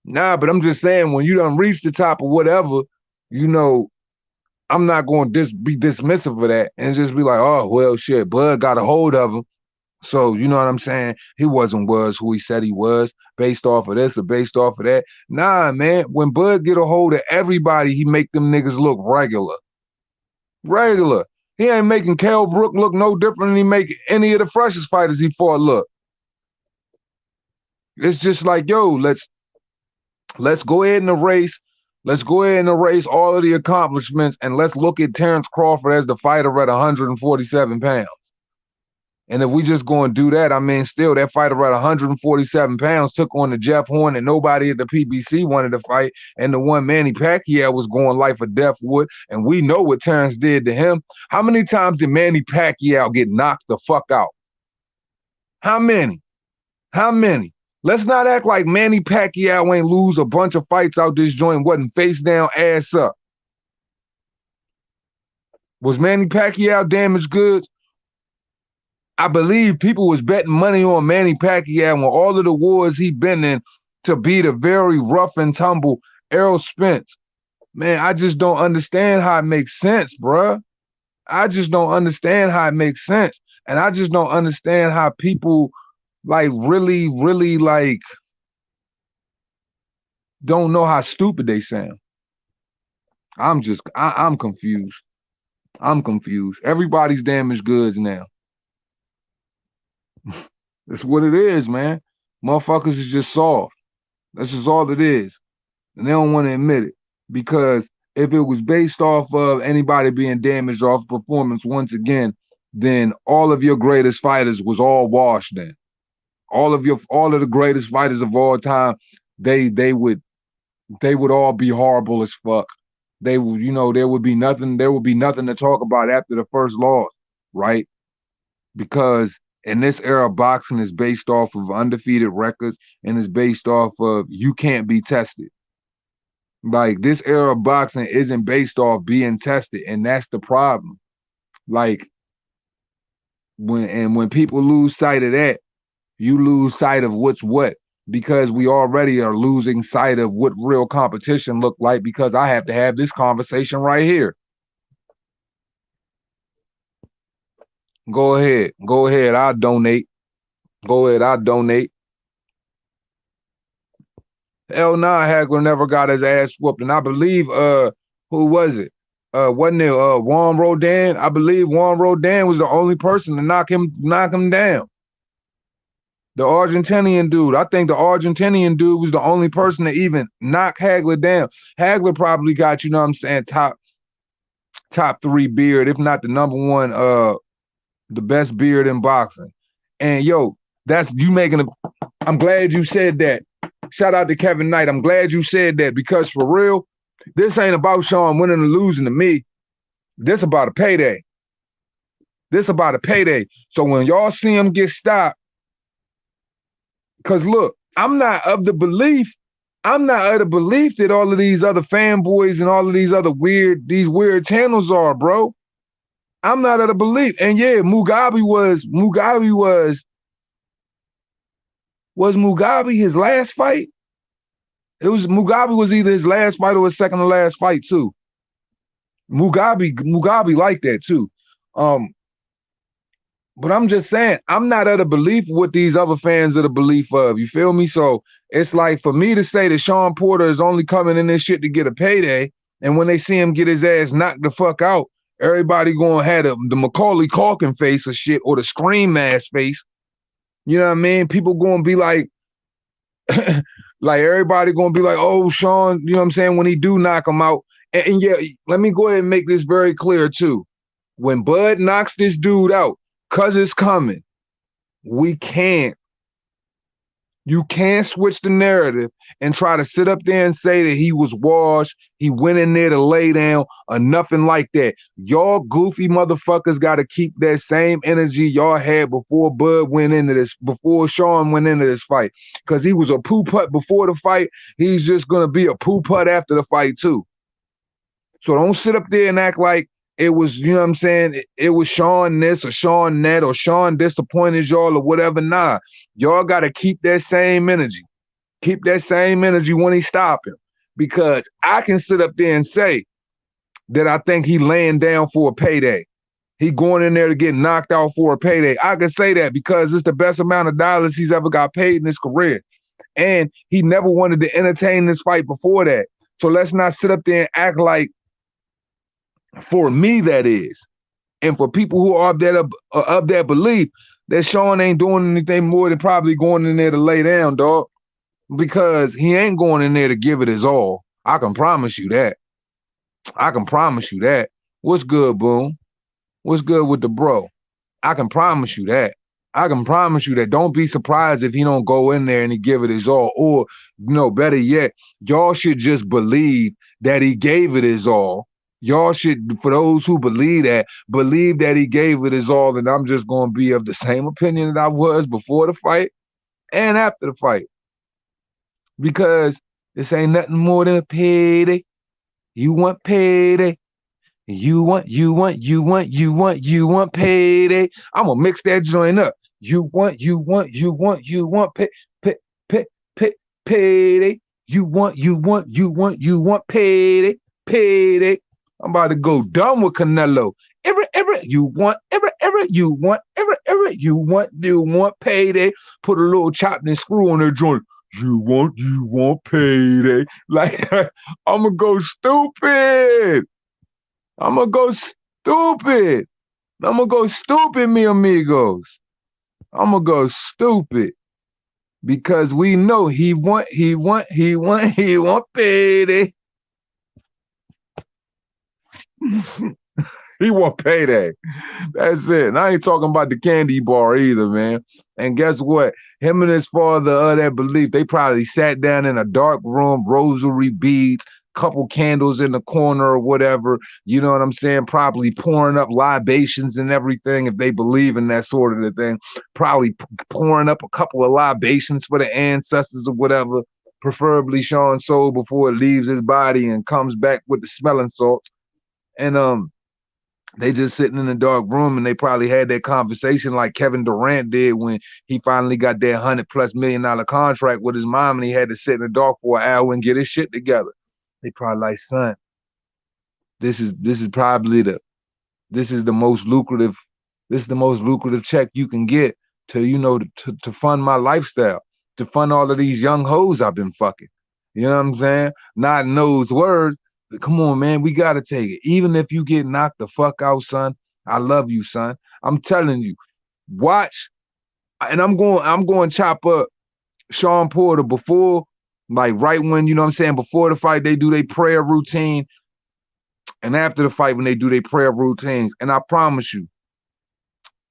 Nah, but I'm just saying when you done reach the top of whatever, you know, I'm not going to be dismissive of that and just be like, oh, well, shit, Bud got a hold of him. So, you know what I'm saying? He wasn't who he said he was based off of this or based off of that. Nah, man, when Bud get a hold of everybody, he make them niggas look regular. Regular. He ain't making Kell Brook look no different than he make any of the freshest fighters he fought look. It's just like, yo, let's go ahead and erase. Let's go ahead and erase all of the accomplishments and let's look at Terrence Crawford as the fighter at 147 pounds. And if we just going to do that, I mean, still, that fighter at 147 pounds took on the Jeff Horn and nobody at the PBC wanted to fight. And the one Manny Pacquiao was going life or death with. And we know what Terrence did to him. How many times did Manny Pacquiao get knocked the fuck out? How many? How many? Let's not act like Manny Pacquiao ain't lose a bunch of fights out this joint, wasn't face down, ass up. Was Manny Pacquiao damaged goods? I believe people was betting money on Manny Pacquiao and all of the wars he been in to beat a very rough and tumble Errol Spence. Man, I just don't understand how it makes sense, bruh. I just don't understand how it makes sense. And I just don't understand how people like really like don't know how stupid they sound. I'm confused. I'm confused. Everybody's damaged goods now. That's what it is, man. Motherfuckers is just soft. That's just all it is. And they don't want to admit it. Because if it was based off of anybody being damaged off performance once again, then all of your greatest fighters was all washed then. All of the greatest fighters of all time, they would all be horrible as fuck. They would, there would be nothing to talk about after the first loss, right? Because in this era, boxing is based off of undefeated records and is based off of you can't be tested. Like this era of boxing isn't based off being tested, and that's the problem. Like when people lose sight of that, you lose sight of what's what, because we already are losing sight of what real competition look like, because I have to have this conversation right here. Go ahead. Go ahead. I'll donate. Go ahead. I'll donate. Hell nah, Hagler never got his ass whooped. And I believe who was it? Wasn't it Juan Rodin? I believe Juan Rodin was the only person to knock him down. The Argentinian dude. I think the Argentinian dude was the only person to even knock Hagler down. Hagler probably got, you know what I'm saying, top 3 beard, if not the number 1 the best beard in boxing. And yo, that's you making a I'm glad you said that. Shout out to Kevin Knight. I'm glad you said that, because for real, this ain't about Sean winning or losing to me. This about a payday. This about a payday. So when y'all see him get stopped, because look, I'm not of the belief that all of these other fanboys and all of these other weird channels are, bro. I'm not of the belief. And yeah, Mugabe was Mugabe his last fight? Mugabe was either his last fight or his second to last fight too. Mugabe like that too. But I'm just saying, I'm not of the belief what these other fans are the belief of. You feel me? So it's like, for me to say that Sean Porter is only coming in this shit to get a payday, and when they see him get his ass knocked the fuck out, everybody gonna have the Macaulay Culkin face or shit, or the Scream Mask face. You know what I mean? People gonna be like, like everybody gonna be like, oh, Sean, you know what I'm saying, when he do knock him out. And yeah, let me go ahead and make this very clear too. When Bud knocks this dude out, cause it's coming, you can't switch the narrative and try to sit up there and say that he was washed, he went in there to lay down, or nothing like that. Y'all goofy motherfuckers got to keep that same energy y'all had before before Sean went into this fight. Because he was a poo-putt before the fight, he's just going to be a poo-putt after the fight too. So don't sit up there and act like it was, you know what I'm saying, it was Sean this or Sean that, or Sean disappointed y'all or whatever. Nah, y'all got to keep that same energy. Keep that same energy when he stopped him. Because I can sit up there and say that I think he laying down for a payday. He going in there to get knocked out for a payday. I can say that because it's the best amount of dollars he's ever got paid in his career. And he never wanted to entertain this fight before that. So let's not sit up there and act like, for me, that is, and for people who are of that belief, that Sean ain't doing anything more than probably going in there to lay down, dog, because he ain't going in there to give it his all. I can promise you that. I can promise you that. What's good, Boom? What's good with the bro? I can promise you that. I can promise you that. Don't be surprised if he don't go in there and he give it his all. Or, you know, better yet, y'all should just believe that he gave it his all. Y'all should, for those who believe that he gave it his all, and I'm just going to be of the same opinion that I was before the fight and after the fight. Because this ain't nothing more than a payday. You want payday. You want payday. I'm going to mix that joint up. You want payday. You want payday. I'm about to go dumb with Canelo. You want payday. Put a little chopped and screw on their joint. You want payday. Like, I'm gonna go stupid. I'm gonna go stupid, mi amigos. I'm gonna go stupid. Because we know he want payday. He want payday. That's it. And I ain't talking about the candy bar either, man. And guess what? Him and his father, that belief, they probably sat down in a dark room, rosary beads, couple candles in the corner or whatever. You know what I'm saying? Probably pouring up libations and everything if they believe in that sort of a thing. Probably pouring up a couple of libations for the ancestors or whatever. Preferably Sean's soul before it leaves his body and comes back with the smelling salts. And They just sitting in a dark room and they probably had that conversation like Kevin Durant did when he finally got that $100+ million contract with his mom and he had to sit in the dark for an hour and get his shit together. They probably like, son, this is probably this is the most lucrative check you can get to, you know, to fund my lifestyle, to fund all of these young hoes I've been fucking. You know what I'm saying? Not in those words. Come on, man, we gotta take it. Even if you get knocked the fuck out, son, I love you, son. I'm telling you, watch, and I'm going to chop up Sean Porter before, like right when, you know what I'm saying, before the fight, they do their prayer routine, and after the fight, when they do their prayer routines. And I promise you,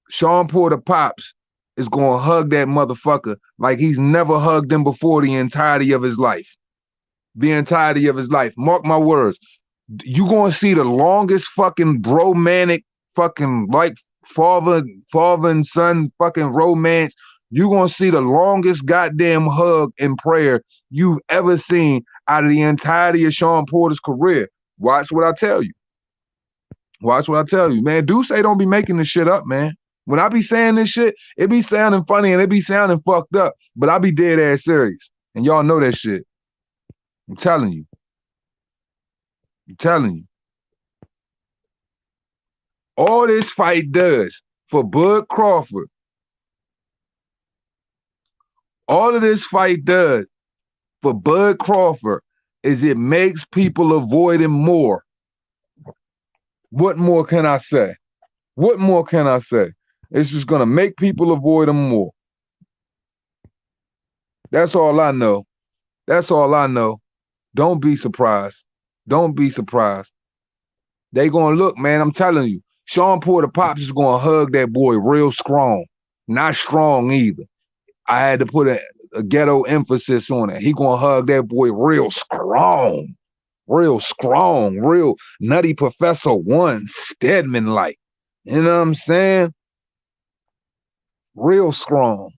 Sean Porter Pops is going to hug that motherfucker like he's never hugged him before the entirety of his life. The entirety of his life. Mark my words. You going to see the longest fucking romantic fucking like father and son fucking romance. You're going to see the longest goddamn hug and prayer you've ever seen out of the entirety of Sean Porter's career. Watch what I tell you. Watch what I tell you, man. Duce don't be making this shit up, man. When I be saying this shit, it be sounding funny and it be sounding fucked up, but I be dead ass serious. And y'all know that shit. I'm telling you. I'm telling you. All this fight does for Bud Crawford, all of this fight does for Bud Crawford is it makes people avoid him more. What more can I say? What more can I say? It's just going to make people avoid him more. That's all I know. That's all I know. Don't be surprised. Don't be surprised. They going to look, man, I'm telling you. Sean Porter Pops is going to hug that boy real strong. Not strong either. I had to put a ghetto emphasis on it. He going to hug that boy real strong. Real strong. Real Nutty Professor 1 Stedman-like. You know what I'm saying? Real strong.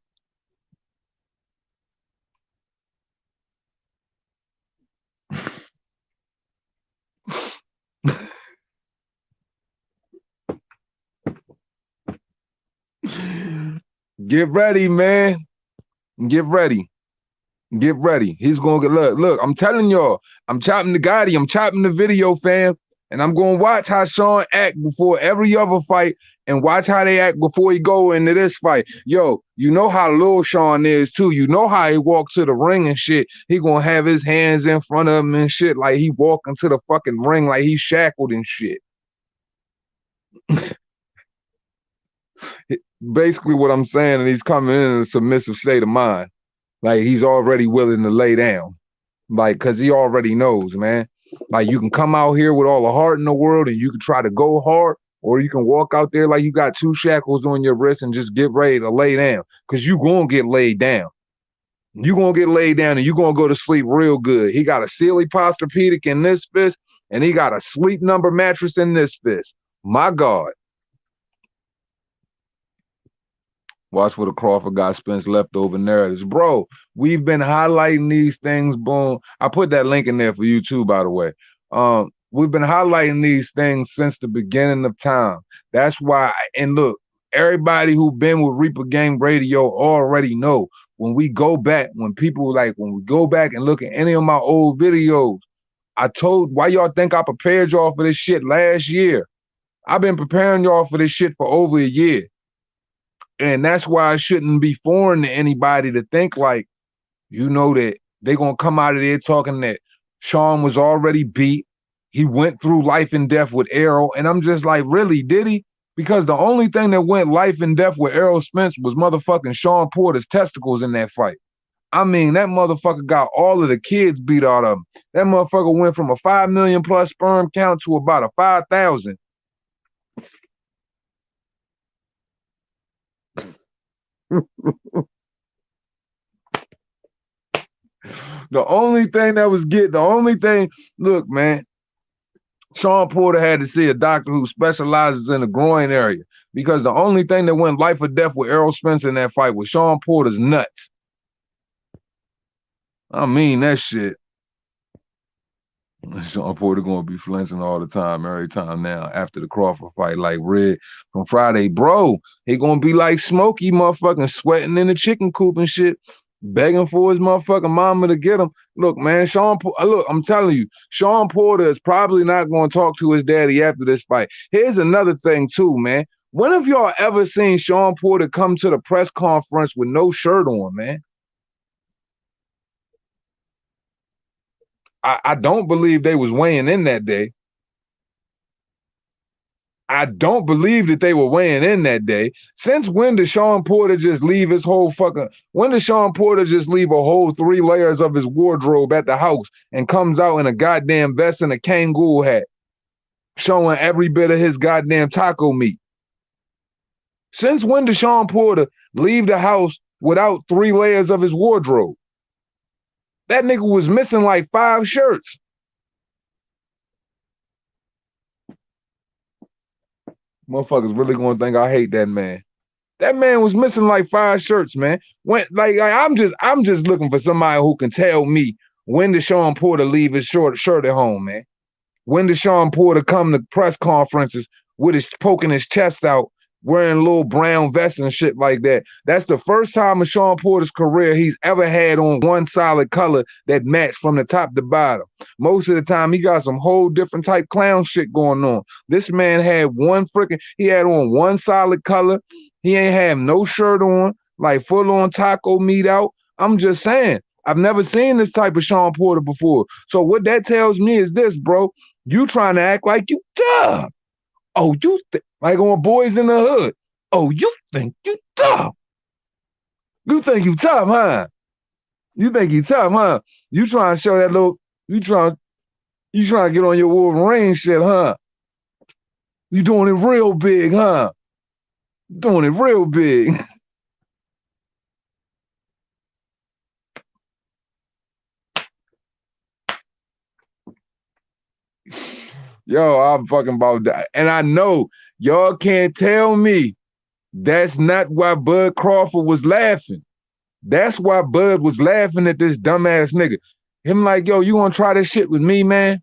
Get ready, man. Get ready. Get ready. He's going to get, look, I'm telling y'all, I'm chopping the Gotti, I'm chopping the video, fam. And I'm going to watch how Sean act before every other fight and watch how they act before he go into this fight. Yo, you know how Lil Sean is too. You know how he walks to the ring and shit. He going to have his hands in front of him and shit like he walking to the fucking ring like he's shackled and shit. Basically what I'm saying, and he's coming in a submissive state of mind. Like he's already willing to lay down. Like, cause he already knows, man. Like you can come out here with all the heart in the world and you can try to go hard, or you can walk out there like you got 2 shackles on your wrist and just get ready to lay down. Cause you gonna get laid down. You gonna get laid down and you gonna go to sleep real good. He got a Sealy Posturepedic in this fist and he got a Sleep Number mattress in this fist. My God. Watch for the Crawford got Spence leftover narratives. Bro, we've been highlighting these things, boom. I put that link in there for you too, by the way. We've been highlighting these things since the beginning of time. That's why, and look, everybody who been with Reaper Game Radio already know when we go back, when we go back and look at any of my old videos, I told, why y'all think I prepared y'all for this shit last year? I've been preparing y'all for this shit for over a year. And that's why it shouldn't be foreign to anybody to think like, you know, that they're going to come out of there talking that Sean was already beat. He went through life and death with Errol. And I'm just like, really, did he? Because the only thing that went life and death with Errol Spence was motherfucking Sean Porter's testicles in that fight. I mean, that motherfucker got all of the kids beat out of him. That motherfucker went from a 5 million plus sperm count to about a 5,000. The only thing, look, man, Sean Porter had to see a doctor who specializes in the groin area because the only thing that went life or death with Errol Spence in that fight was Sean Porter's nuts. I mean that shit. Sean Porter gonna be flinching all the time, every time now after the Crawford fight, like Red from Friday, bro. He gonna be like Smokey, motherfucking sweating in the chicken coop and shit, begging for his motherfucking mama to get him. Look, man, look, I'm telling you, Sean Porter is probably not gonna talk to his daddy after this fight. Here's another thing too, man. When have y'all ever seen Sean Porter come to the press conference with no shirt on, man? I don't believe they was weighing in that day. I don't believe that they were weighing in that day. Since when did Sean Porter just leave his whole fucking, when did Sean Porter just leave a whole 3 layers of his wardrobe at the house and comes out in a goddamn vest and a kangaroo hat, showing every bit of his goddamn taco meat? Since when did Sean Porter leave the house without 3 layers of his wardrobe? That nigga was missing like 5 shirts. Motherfuckers really gonna think I hate that man. That man was missing like 5 shirts, man. I'm just looking for somebody who can tell me when did Sean Porter leave his shirt at home, man. When did Sean Porter come to press conferences with his poking his chest out, wearing little brown vests and shit like that? That's the first time in Sean Porter's career he's ever had on one solid color that matched from the top to bottom. Most of the time he got some whole different type clown shit going on. This man had he had on one solid color. He ain't have no shirt on, like full on taco meat out. I'm just saying, I've never seen this type of Sean Porter before. So what that tells me is this, bro. You trying to act like you tough. Oh, you like on Boys in the Hood. Oh, you think you tough. You think you tough, huh? You think you tough, huh? You trying to show that little, you trying to get on your Wolverine shit, huh? You doing it real big, huh? Doing it real big. Yo, I'm fucking about that. And I know y'all can't tell me that's not why Bud Crawford was laughing. That's why Bud was laughing at this dumbass nigga. Him like, yo, you wanna try this shit with me, man?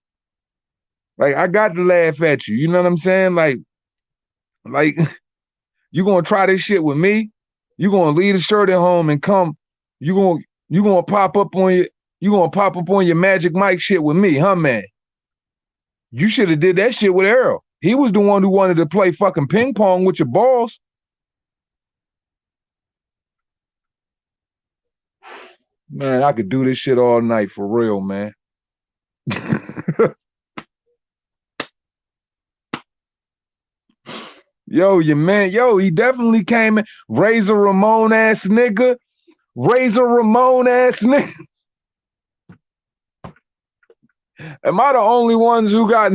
Like, I got to laugh at you. You know what I'm saying? Like, you gonna try this shit with me? You gonna leave the shirt at home and come? You gonna pop up on your Magic Mike shit with me, huh, man? You should have did that shit with Errol. He was the one who wanted to play fucking ping pong with your balls. Man, I could do this shit all night for real, man. Yo, your man, yo, he definitely came in. Razor Ramon ass nigga. Razor Ramon ass nigga. Am I the only ones who got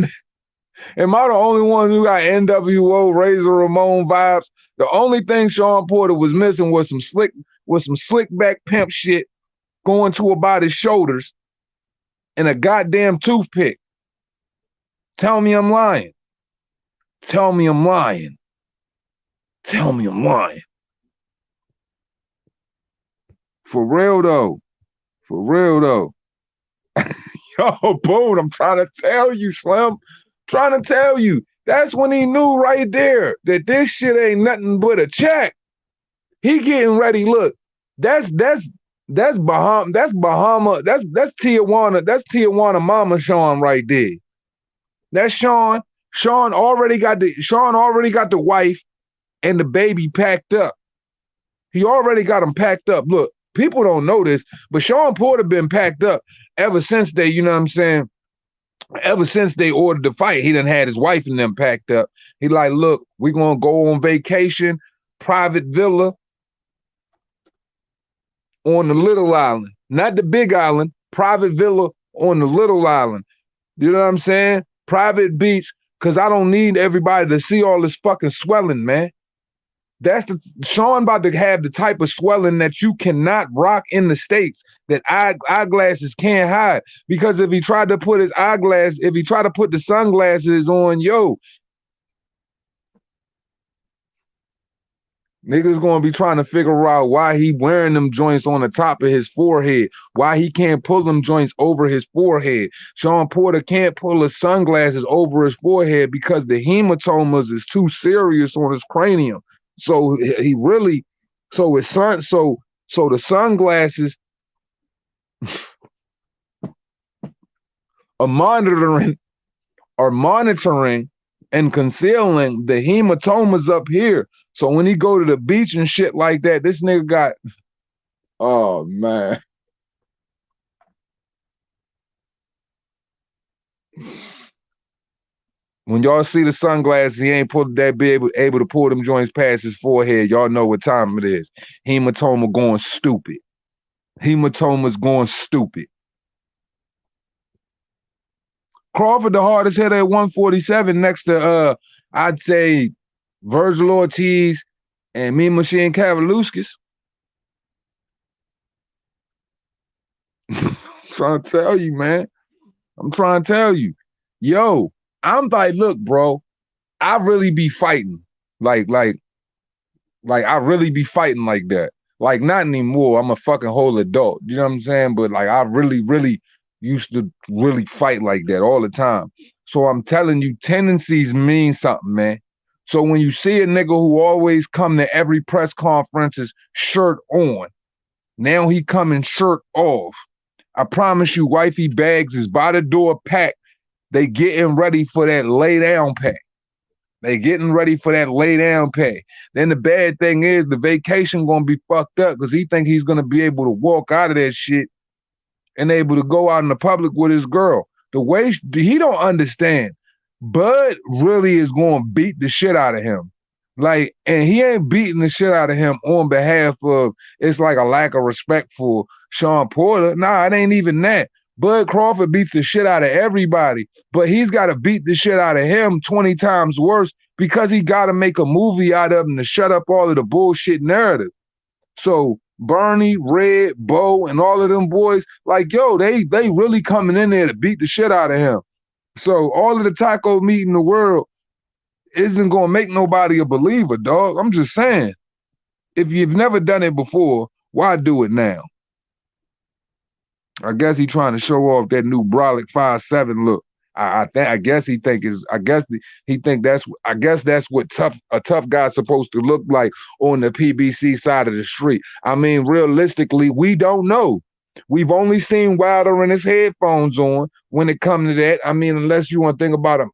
NWO Razor Ramon vibes? The only thing Sean Porter was missing was some slick back pimp shit going to about his shoulders and a goddamn toothpick. Tell me I'm lying. Tell me I'm lying. Tell me I'm lying. For real though. For real though. Yo, Boone, I'm trying to tell you, Slim. Trying to tell you. That's when he knew right there that this shit ain't nothing but a check. He getting ready. Look, that's Tijuana. That's Tijuana Mama Sean right there. That's Sean. Sean already got the wife and the baby packed up. He already got them packed up. Look, people don't know this, but Sean Porter been packed up ever since they, you know what I'm saying? Ever since they ordered the fight, he done had his wife and them packed up. He like, look, we're gonna go on vacation, private villa on the little island, not the big island, private villa on the little island. You know what I'm saying? Private beach, because I don't need everybody to see all this fucking swelling, man. That's Sean about to have the type of swelling that you cannot rock in the States, that eyeglasses can't hide. Because if he tried to put the sunglasses on, yo, Niggas gonna be trying to figure out why he wearing them joints on the top of his forehead, why he can't pull them joints over his forehead. Sean Porter can't pull his sunglasses over his forehead because the hematomas is too serious on his cranium. So he really, so his son, so the sunglasses are monitoring and concealing the hematomas up here. So when he go to the beach and shit like that, this nigga got, oh man. When y'all see the sunglasses, he ain't able to pull them joints past his forehead. Y'all know what time it is. Hematoma going stupid. Hematoma's going stupid. Crawford the hardest hitter at 147 next to I'd say Virgil Ortiz and Mean Machine Kavaluskis. Trying to tell you, man. I'm trying to tell you. Yo, I'm like, look, bro, I really be fighting. Like I really be fighting like that. Like not anymore. I'm a fucking whole adult. You know what I'm saying? But like I really used to really fight like that all the time. So I'm telling you, tendencies mean something, man. So when you see a nigga who always come to every press conference's shirt on, now he coming shirt off. I promise you, wifey bags is by the door packed. They getting ready for that lay down pack. They getting ready for that lay down pay. Then the bad thing is the vacation gonna be fucked up because he think he's gonna be able to walk out of that shit and able to go out in the public with his girl. The way he don't understand, Bud really is gonna beat the shit out of him. Like, and he ain't beating the shit out of him on behalf of, it's like a lack of respect for Sean Porter. Nah, it ain't even that. Bud Crawford beats the shit out of everybody, but he's got to beat the shit out of him 20 times worse because he got to make a movie out of him to shut up all of the bullshit narrative. So Bernie, Red, Bo, and all of them boys, like, yo, they really coming in there to beat the shit out of him. So all of the taco meat in the world isn't going to make nobody a believer, dog. I'm just saying. If you've never done it before, why do it now? I guess he trying to show off that new brolic 5'7" look. I guess he think that's what a tough guy's supposed to look like on the PBC side of the street. I mean, realistically, we don't know. We've only seen Wilder and his headphones on when it comes to that. I mean, unless you want to think about him,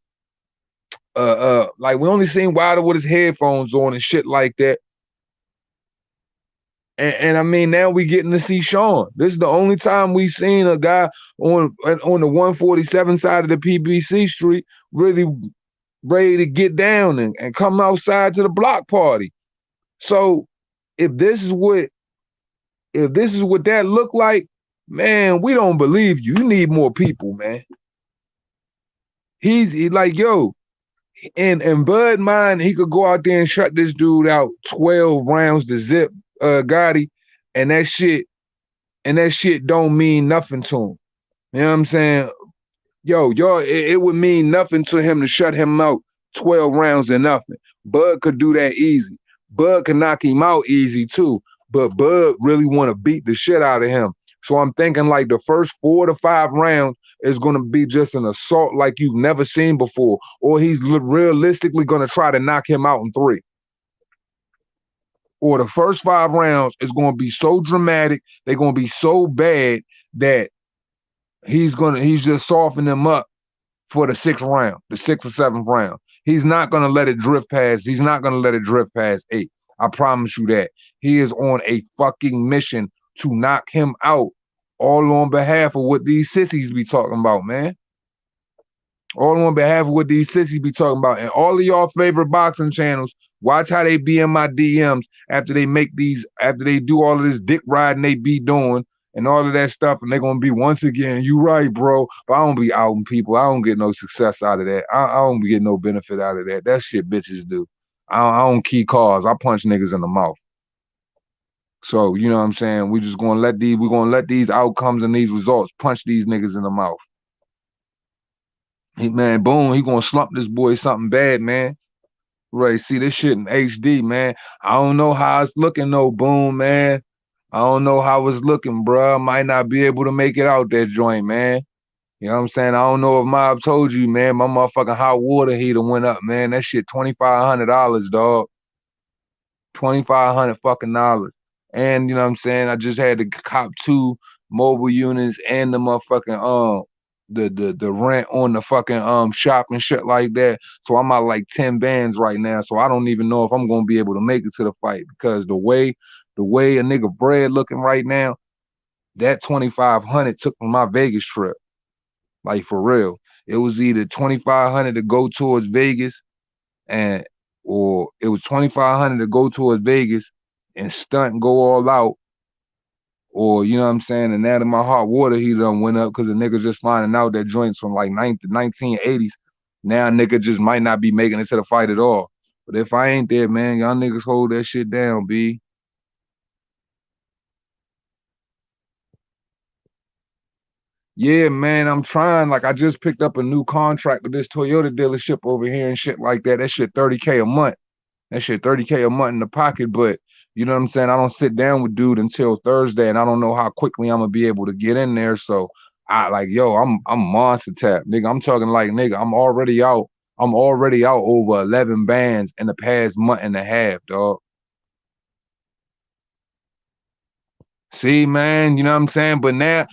like we only seen Wilder with his headphones on and shit like that. And I mean, now we getting to see Sean. This is the only time we seen a guy on the 147 side of the PBC street really ready to get down and come outside to the block party. So if this is what that look like, man, we don't believe you. You need more people, man. He's like, yo, and Bud mind, he could go out there and shut this dude out 12 rounds to zip Gotti, and that shit don't mean nothing to him. You know what I'm saying? Yo, it would mean nothing to him to shut him out 12 rounds to nothing. Bud could do that easy. Bud could knock him out easy too. But Bud really want to beat the shit out of him. So I'm thinking like the first 4 to 5 rounds is going to be just an assault like you've never seen before. Or he's realistically going to try to knock him out in 3. Or the first 5 rounds is going to be so dramatic, they're going to be so bad that he's just softening them up for the 6th round, the 6th or 7th round. He's not going to let it drift past. He's not going to let it drift past 8. I promise you that. He is on a fucking mission to knock him out, all on behalf of what these sissies be talking about, man. All on behalf of what these sissies be talking about. And all of y'all favorite boxing channels, watch how they be in my DMs after they do all of this dick riding they be doing and all of that stuff. And they're going to be, once again, you right, bro. But I don't be outing people. I don't get no success out of that. I don't get no benefit out of that. That shit bitches do. I don't key cars. I punch niggas in the mouth. So, you know what I'm saying? We're going to let these outcomes and these results punch these niggas in the mouth. Man, boom, he gonna slump this boy something bad, man. Right, see this shit in HD, man. I don't know how it's looking, no boom, man. I don't know how it's looking, bruh. Might not be able to make it out that joint, man. You know what I'm saying? I don't know if Mob told you, man. My motherfucking hot water heater went up, man. That shit $2,500, dog. 2,500 fucking dollars. And you know what I'm saying? I just had to cop 2 mobile units and the motherfucking the rent on the fucking shop and shit like that. So I'm at like 10 bands right now. So I don't even know if I'm gonna be able to make it to the fight because the way a nigga bread looking right now, that 2,500 took from my Vegas trip. Like for real. It was either 2,500 to go towards Vegas and or it was 2,500 to go towards Vegas and stunt and go all out, or you know what I'm saying. And now that my hot water heater done went up because the niggas just finding out that joints from like 1980s. Now nigga just might not be making it to the fight at all. But if I ain't there, man, y'all niggas hold that shit down, B. Yeah, man, I'm trying. Like I just picked up a new contract with this Toyota dealership over here and shit like that. That shit 30K a month. That shit 30K a month in the pocket, but you know what I'm saying? I don't sit down with dude until Thursday, and I don't know how quickly I'm gonna be able to get in there. So I like, yo, I'm monster tap, nigga. I'm talking like, nigga, I'm already out. I'm already out over 11 bands in the past month and a half, dog. See, man, you know what I'm saying? But now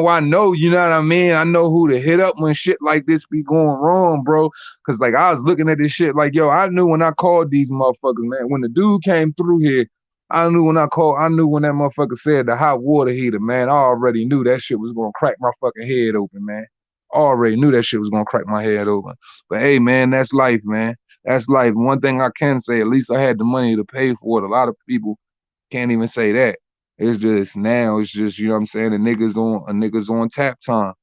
I know, you know what I mean? I know who to hit up when shit like this be going wrong, bro. Cause like I was looking at this shit like, yo, I knew when I called these motherfuckers, man. When the dude came through here, I knew when that motherfucker said the hot water heater, man. I already knew that shit was gonna crack my fucking head open, man. Already knew that shit was gonna crack my head open. But hey, man, that's life, man. That's life. One thing I can say, at least I had the money to pay for it. A lot of people can't even say that. It's just now, it's just, you know what I'm saying? A niggas on tap time.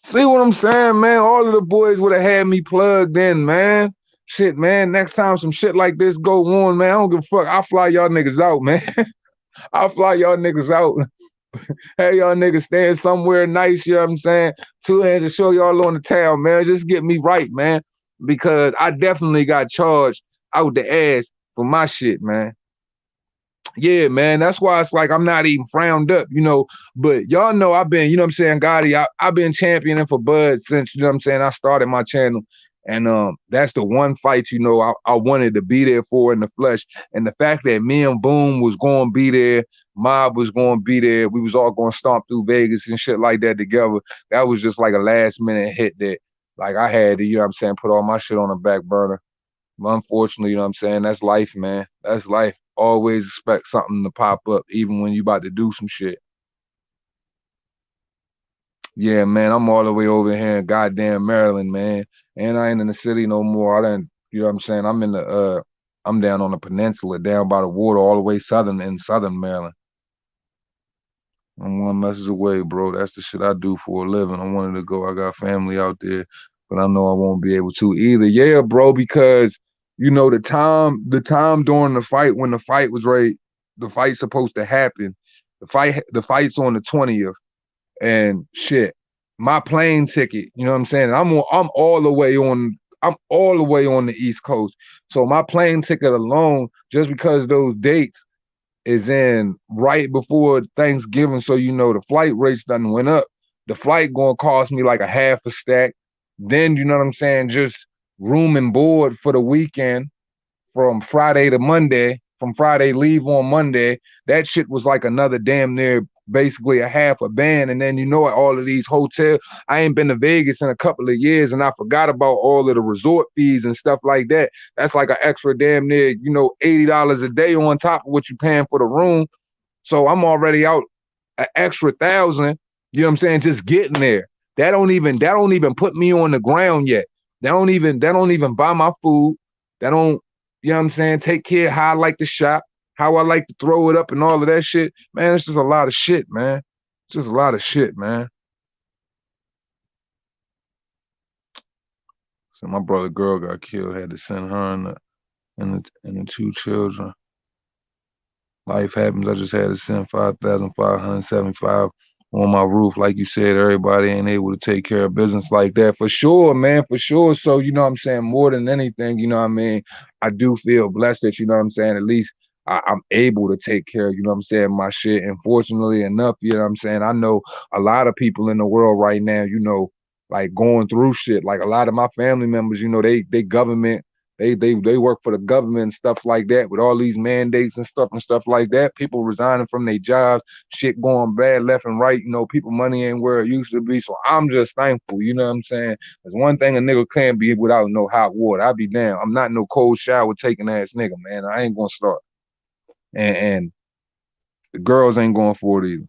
See what I'm saying, man? All of the boys would have had me plugged in, man. Shit, man. Next time some shit like this go on, man, I don't give a fuck. I'll fly y'all niggas out, man. I'll fly y'all niggas out. Hey, y'all niggas staying somewhere nice, you know what I'm saying? 2 hands to show y'all on the town, man. Just get me right, man. Because I definitely got charged out the ass for my shit, man. Yeah, man. That's why it's like I'm not even frowned up, you know. But y'all know I've been, you know what I'm saying, Gotti, I've been championing for Bud since, you know what I'm saying, I started my channel. And that's the one fight, you know, I wanted to be there for in the flesh. And the fact that me and Boom was going to be there, Mob was going to be there, we was all going to stomp through Vegas and shit like that together. That was just like a last minute hit that like I had to, you know what I'm saying, put all my shit on the back burner. Unfortunately, you know what I'm saying? That's life, man. That's life. Always expect something to pop up, even when you about to do some shit. Yeah, man, I'm all the way over here in goddamn Maryland, man. And I ain't in the city no more. I done, you know what I'm saying? I'm down on the peninsula, down by the water, all the way southern in southern Maryland. I'm 1 message away, bro. That's the shit I do for a living. I wanted to go. I got family out there, but I know I won't be able to either. Yeah, bro, because you know the time during the fight when the fight was ready, the fight's supposed to happen. The fight's on the 20th, and shit, my plane ticket. You know what I'm saying? I'm all the way on the East Coast, so my plane ticket alone, just because those dates is in right before Thanksgiving, so you know the flight rates done went up. The flight gonna cost me like a half a stack. Then you know what I'm saying, just room and board for the weekend from Friday to Monday, from Friday leave on Monday. That shit was like another damn near basically a half a band. And then you know all of these hotels. I ain't been to Vegas in a couple of years, and I forgot about all of the resort fees and stuff like that. That's like an extra damn near, you know, $80 a day on top of what you paying for the room. So I'm already out an extra 1,000, you know what I'm saying, just getting there. That don't even put me on the ground yet. That don't even buy my food. That don't, you know what I'm saying, take care of how I like to shop, how I like to throw it up and all of that shit. Man, it's just a lot of shit, man. It's just a lot of shit, man. So my brother girl got killed, had to send her and the 2 children. Life happens. I just had to send 5,575 on my roof. Like you said, everybody ain't able to take care of business like that. For sure, man, for sure. So, you know what I'm saying? More than anything, you know what I mean? I do feel blessed that, you know what I'm saying, at least I'm able to take care of, you know what I'm saying, my shit. And fortunately enough, you know what I'm saying, I know a lot of people in the world right now, you know, like going through shit. Like a lot of my family members, you know, they government, they work for the government and stuff like that with all these mandates and stuff like that. People resigning from their jobs, shit going bad left and right. You know, people money ain't where it used to be. So I'm just thankful. You know what I'm saying? There's one thing a nigga can't be without no hot water. I be damn. I'm not no cold shower taking ass nigga, man. I ain't gonna start. And the girls ain't going for it either.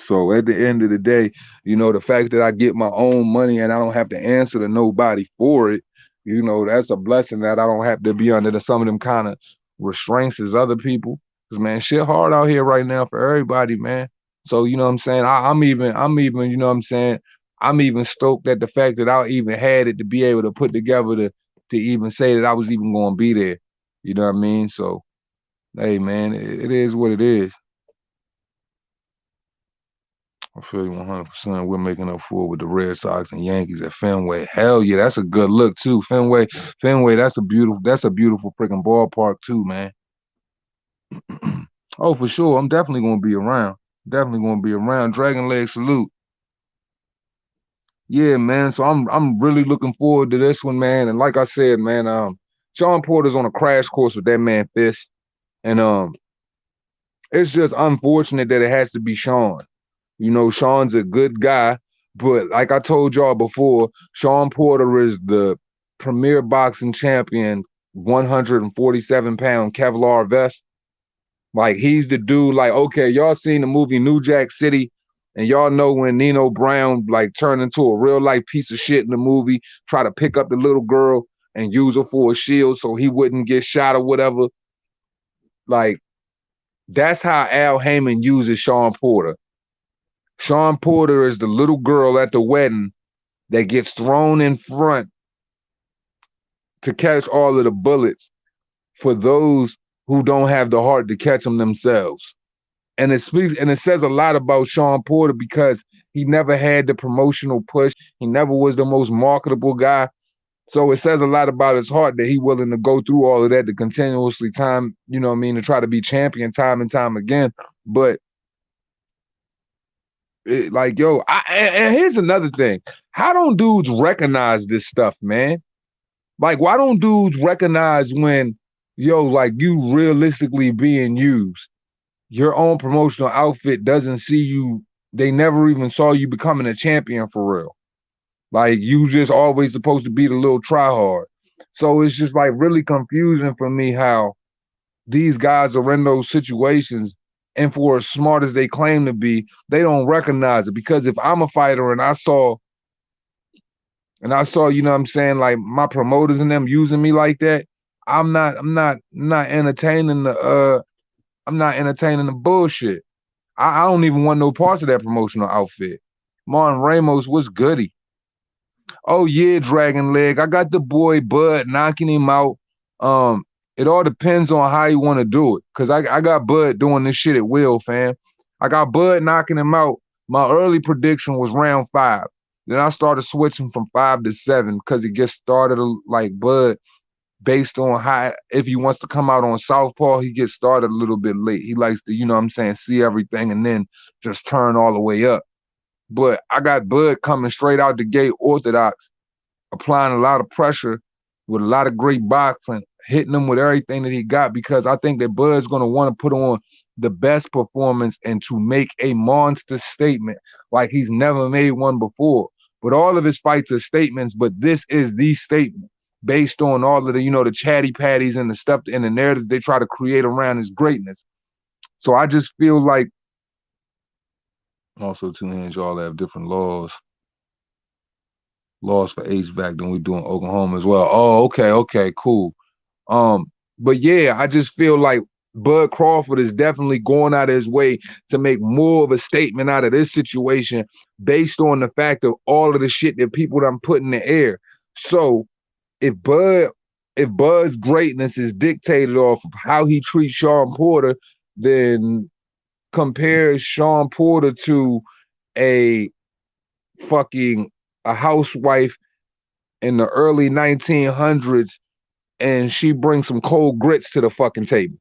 So at the end of the day, you know, the fact that I get my own money and I don't have to answer to nobody for it, you know, that's a blessing that I don't have to be under some of them kind of restraints as other people. Cause man, shit hard out here right now for everybody, man. So you know what I'm saying? I'm even, you know what I'm saying? I'm even stoked at the fact that I even had it to be able to put together to even say that I was even gonna be there. You know what I mean? So hey man, it is what it is. I feel you 100%. We're making up for it with the Red Sox and Yankees at Fenway. Hell yeah, that's a good look too. Fenway, that's a beautiful freaking ballpark too, man. Oh, for sure. I'm definitely gonna be around. Definitely gonna be around. Dragon Leg salute. Yeah, man. So I'm really looking forward to this one, man. And like I said, man, Sean Porter's on a crash course with that man Fist. And it's just unfortunate that it has to be Sean. You know, Sean's a good guy, but like I told y'all before, Sean Porter is the premier boxing champion, 147-pound Kevlar vest. Like he's the dude. Like, okay, y'all seen the movie New Jack City, and y'all know when Nino Brown like turned into a real life piece of shit in the movie, try to pick up the little girl and use her for a shield so he wouldn't get shot or whatever. Like that's how Al Heyman uses Sean Porter. Sean Porter is the little girl at the wedding that gets thrown in front to catch all of the bullets for those who don't have the heart to catch them themselves. And it speaks and it says a lot about Sean Porter because he never had the promotional push. He never was the most marketable guy. So it says a lot about his heart that he willing to go through all of that to continuously time, you know what I mean, to try to be champion time and time again. But like, yo, and here's another thing. How don't dudes recognize this stuff, man? Like, why don't dudes recognize when, yo, like you realistically being used? Your own promotional outfit doesn't see you. They never even saw you becoming a champion for real. Like you just always supposed to be the little tryhard. So it's just like really confusing for me how these guys are in those situations and for as smart as they claim to be, they don't recognize it. Because if I'm a fighter and I saw, you know what I'm saying, like my promoters and them using me like that, I'm not entertaining the bullshit. I don't even want no parts of that promotional outfit. Martin Ramos was goody. Oh yeah, Dragon Leg. I got the boy Bud knocking him out. Um, it all depends on how you want to do it. Cause I got Bud doing this shit at will, fam. I got Bud knocking him out. My early prediction was round 5. Then I started switching from 5 to 7 because it gets started like Bud based on how if he wants to come out on southpaw, he gets started a little bit late. He likes to, you know what I'm saying, see everything and then just turn all the way up. But I got Bud coming straight out the gate orthodox, applying a lot of pressure with a lot of great boxing, hitting him with everything that he got because I think that Bud's going to want to put on the best performance and to make a monster statement like he's never made one before. But all of his fights are statements, but this is the statement based on all of the, you know, the chatty patties and the stuff and the narratives they try to create around his greatness. So I just feel like also two hands, y'all have different laws for HVAC than we do in Oklahoma as well. Oh, okay, cool. But yeah, I just feel like Bud Crawford is definitely going out of his way to make more of a statement out of this situation based on the fact of all of the shit that people done put in the air. So if Bud if Bud's greatness is dictated off of how he treats Sean Porter, then compare Sean Porter to a fucking a housewife in the early 1900s, and she brings some cold grits to the fucking table.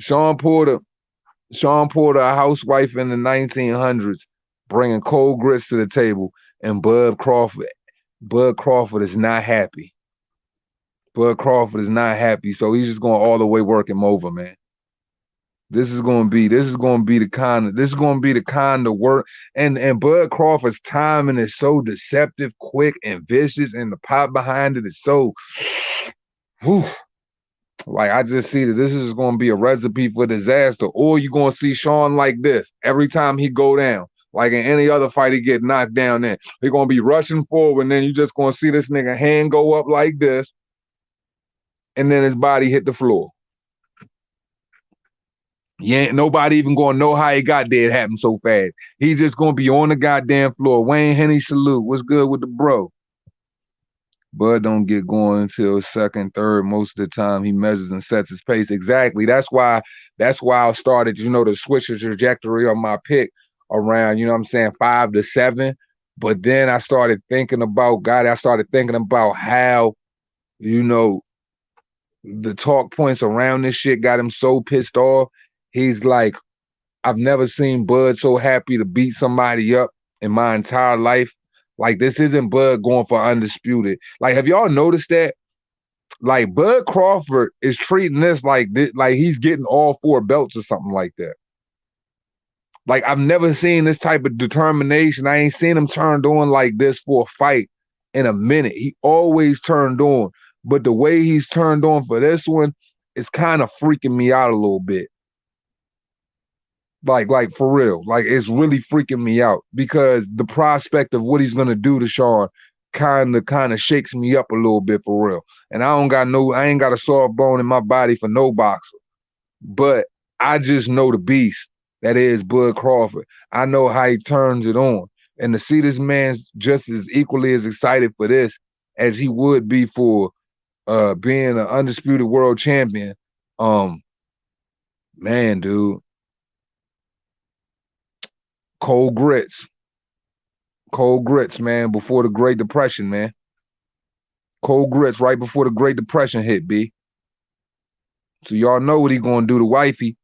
Sean Porter, a housewife in the 1900s, bringing cold grits to the table, and Bud Crawford is not happy. Bud Crawford is not happy, so he's just going all the way work him over, man. This is going to be the kind of work, and Bud Crawford's timing is so deceptive, quick, and vicious, and the pop behind it is so, whew, like I just see that this is going to be a recipe for disaster. Or you're going to see Sean like this every time he go down. Like in any other fight, he get knocked down. Then he's going to be rushing forward, and then you just going to see this nigga hand go up like this, and then his body hit the floor. Yeah, nobody even gonna know how it got there. It happened so fast. He's just gonna be on the goddamn floor. Wayne Henny salute. What's good with the bro? Bud don't get going until second, third. Most of the time, he measures and sets his pace. Exactly. That's why I started, to switch the trajectory of my pick around, 5 to 7. But then I started thinking about how, the talk points around this shit got him so pissed off. He's like, I've never seen Bud so happy to beat somebody up in my entire life. Like, this isn't Bud going for undisputed. Like, have y'all noticed that? Like, Bud Crawford is treating this like he's getting all 4 belts or something like that. Like, I've never seen this type of determination. I ain't seen him turned on like this for a fight in a minute. He always turned on. But the way he's turned on for this one is kind of freaking me out a little bit. Like for real. Like, it's really freaking me out because the prospect of what he's gonna do to Sean kind of shakes me up a little bit for real. And I ain't got a soft bone in my body for no boxer. But I just know the beast that is Bud Crawford. I know how he turns it on. And to see this man just as equally as excited for this as he would be for being an undisputed world champion, man, dude. Cold grits, man, before the Great Depression, man. Cold grits right before the Great Depression hit, B. So y'all know what he gonna do to wifey.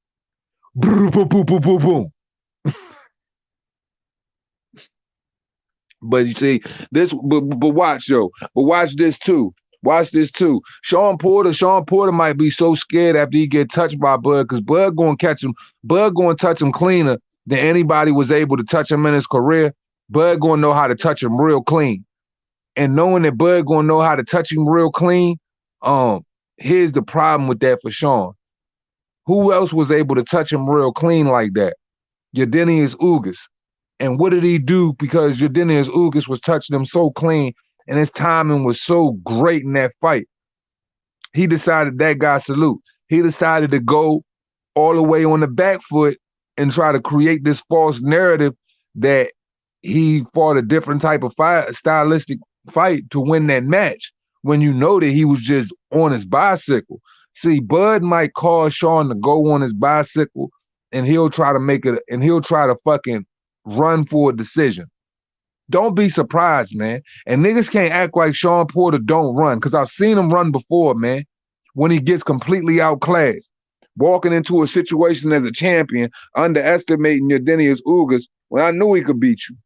Boom, boom, boom, boom, boom, boom. But you see, but watch, yo. But watch this too. Watch this too. Sean Porter might be so scared after he get touched by Bud, because Bud gonna catch him. Bud gonna touch him cleaner than anybody was able to touch him in his career. Bud gonna know how to touch him real clean. And knowing that Bud gonna know how to touch him real clean, here's the problem with that for Sean. Who else was able to touch him real clean like that? Yadenius Ugas. And what did he do? Because Yadenius Ugas was touching him so clean and his timing was so great in that fight. He decided that guy salute. He decided to go all the way on the back foot and try to create this false narrative that he fought a different type of stylistic fight to win that match, when you know that he was just on his bicycle. See, Bud might cause Sean to go on his bicycle and he'll try to fucking run for a decision. Don't be surprised, man. And niggas can't act like Sean Porter don't run, because I've seen him run before, man, when he gets completely outclassed. Walking into a situation as a champion, underestimating Yadenius Ugas when I knew he could beat you.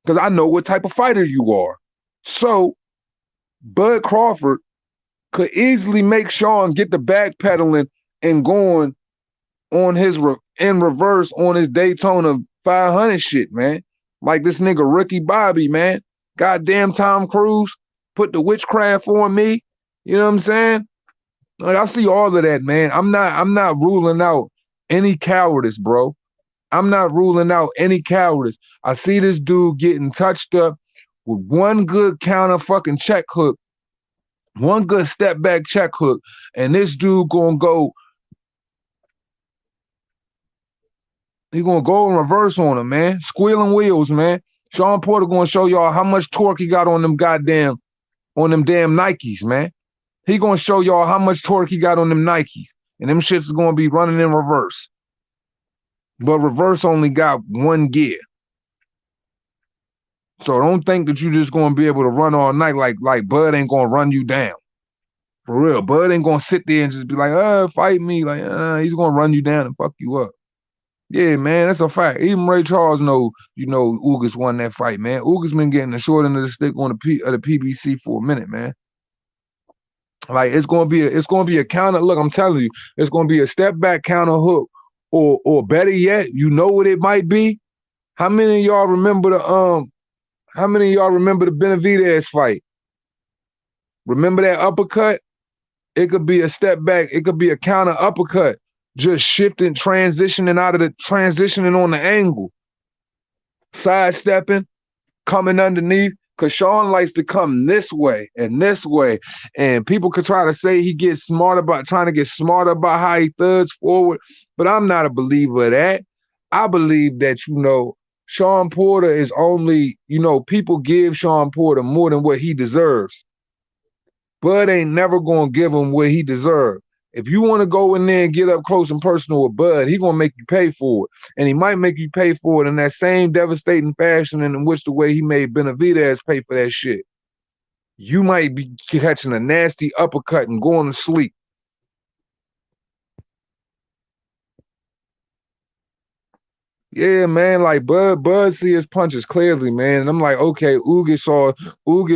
Because I know what type of fighter you are. So, Bud Crawford could easily make Sean get the backpedaling and going on his in reverse on his Daytona 500 shit, man. Like this nigga Ricky Bobby, man. Goddamn Tom Cruise put the witchcraft on me. You know what I'm saying? Like, I see all of that, man. I'm not ruling out any cowardice, bro. I'm not ruling out any cowardice. I see this dude getting touched up with one good counter fucking check hook, one good step back check hook, and this dude gonna go, he gonna go in reverse on him, man. Squealing wheels, man. Sean Porter gonna show y'all how much torque he got on them damn Nikes, man. He gonna show y'all how much torque he got on them Nikes. And them shits is gonna be running in reverse. But reverse only got one gear. So don't think that you just gonna be able to run all night like Bud ain't gonna run you down. For real. Bud ain't gonna sit there and just be like, fight me. Like, he's gonna run you down and fuck you up. Yeah, man, that's a fact. Even Ray Charles Ugas won that fight, man. Ugas been getting the short end of the stick on the PBC for a minute, man. Like it's gonna be a counter. Look, I'm telling you, it's gonna be a step back counter hook, or better yet, you know what it might be. How many of y'all remember the Benavidez fight? Remember that uppercut? It could be a step back. It could be a counter uppercut, just shifting, transitioning on the angle, sidestepping, coming underneath. Cause Sean likes to come this way, and people could try to say he gets smart about trying to get smarter about how he thuds forward, but I'm not a believer of that. I believe that Sean Porter is only people give Sean Porter more than what he deserves. Bud ain't never gonna give him what he deserves. If you want to go in there and get up close and personal with Bud, he gonna make you pay for it. And he might make you pay for it in that same devastating fashion in which the way he made Benavidez pay for that shit. You might be catching a nasty uppercut and going to sleep. Yeah, man, like Bud see his punches clearly, man. And I'm like, okay, Ugas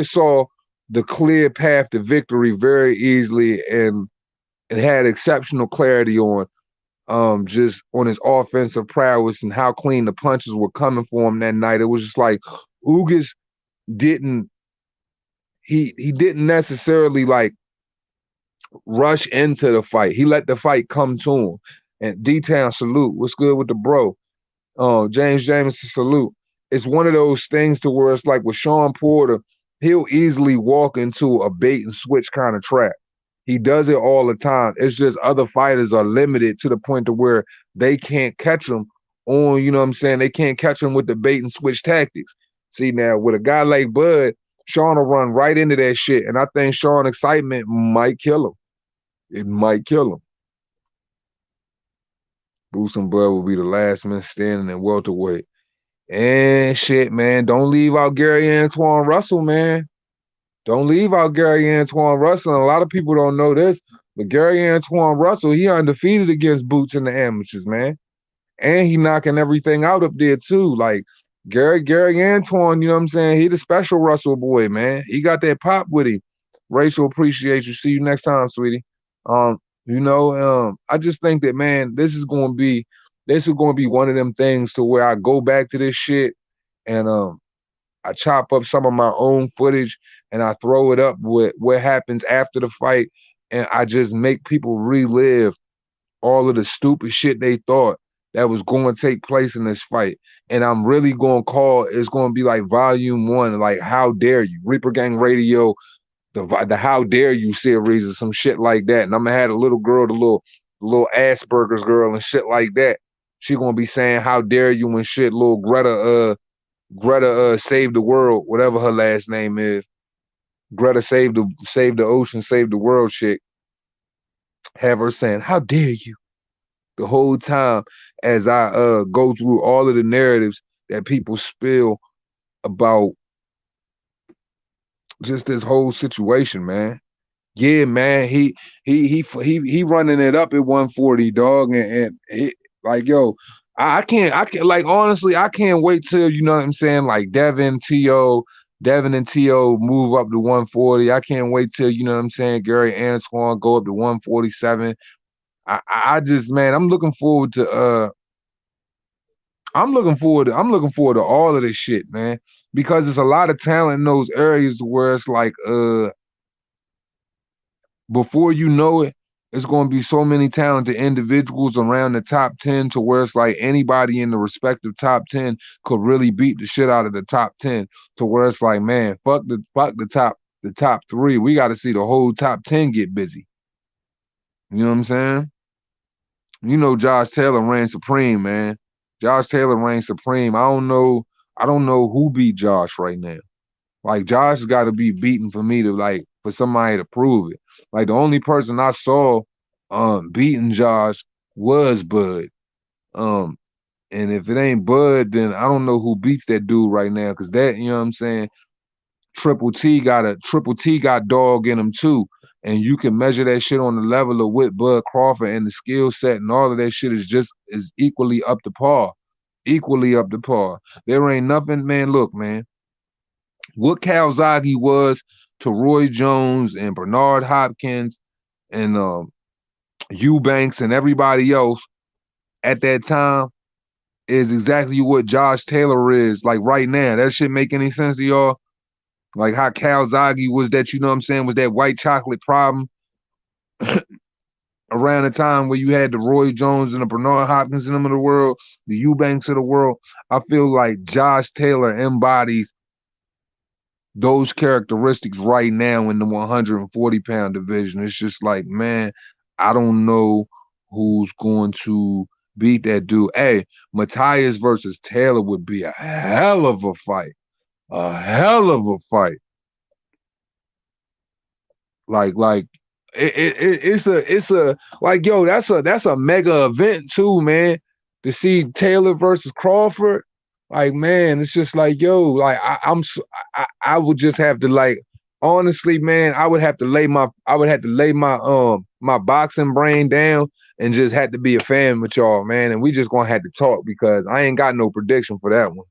saw the clear path to victory very easily, and it had exceptional clarity on just on his offensive prowess and how clean the punches were coming for him that night. It was just like Ugas didn't necessarily like rush into the fight. He let the fight come to him. And D-Town, salute. What's good with the bro? James Jameson, salute. It's one of those things to where it's like with Sean Porter, he'll easily walk into a bait and switch kind of trap. He does it all the time. It's just other fighters are limited to the point to where they can't catch him on, you know what I'm saying? They can't catch him with the bait and switch tactics. See, now with a guy like Bud, Sean will run right into that shit. And I think Sean's excitement might kill him. It might kill him. Bruce and Bud will be the last man standing in welterweight. And shit, man, don't leave out Gary Antoine Russell, man. Don't leave out Gary Antoine Russell. And a lot of people don't know this, but Gary Antoine Russell, he undefeated against Boots in the amateurs, man. And he knocking everything out up there too. Like Gary Antoine, you know what I'm saying? He the special Russell boy, man. He got that pop with him. Rachel, appreciate you. See you next time, sweetie. I just think that, man, this is gonna be one of them things to where I go back to this shit and I chop up some of my own footage and I throw it up with what happens after the fight, and I just make people relive all of the stupid shit they thought that was going to take place in this fight. And I'm really going to it's going to be like volume 1, like How Dare You, Reaper Gang Radio, the How Dare You series or some shit like that. And I'm gonna have a little girl, the little Asperger's girl and shit like that. She gonna be saying how dare you and shit. Little Greta saved the world, whatever her last name is. Greta saved the ocean, saved the world chick. Have her saying, how dare you? The whole time as I go through all of the narratives that people spill about just this whole situation, man. Yeah, man, he running it up at 140, dog, and he, like, yo, I can't like honestly, I can't wait till you know what I'm saying, like Devin and T.O. move up to 140. I can't wait till you know what I'm saying, Gary Antoine go up to 147. I just, man, I'm looking forward to all of this shit, man, because there's a lot of talent in those areas where it's like before you know it, it's going to be so many talented individuals around the top 10 to where it's like anybody in the respective top 10 could really beat the shit out of the top 10 to where it's like, man, fuck the top 3. We got to see the whole top 10 get busy. You know what I'm saying? You know, Josh Taylor reigns supreme, man. Josh Taylor reigns supreme. I don't know I don't know who beat Josh right now. Like Josh got to be beaten for me to like for somebody to prove it. Like the only person I saw beating Josh was Bud. Um, and if it ain't Bud, then I don't know who beats that dude right now. Cause that, you know what I'm saying? Triple T got dog in him too. And you can measure that shit on the level of what Bud Crawford and the skill set and all of that shit is equally up to par. Equally up to par. There ain't nothing, man. Look, man, what Calzaghe was to Roy Jones and Bernard Hopkins and Eubanks and everybody else at that time is exactly what Josh Taylor is like right now. That shit make any sense to y'all? Like how Calzaghe was that, you know what I'm saying, was that white chocolate problem around the time where you had the Roy Jones and the Bernard Hopkins in them of the world, the Eubanks of the world. I feel like Josh Taylor embodies those characteristics right now in the 140-pound division. It's just like, man, I don't know who's going to beat that dude. Hey, Matthias versus Taylor would be a hell of a fight. A hell of a fight. Like it's a like yo, that's a mega event too, man. To see Taylor versus Crawford, like man, it's just like yo, like I would just have to like honestly, man, I would have to lay my boxing brain down and just had to be a fan with y'all, man. And we just gonna have to talk because I ain't got no prediction for that one.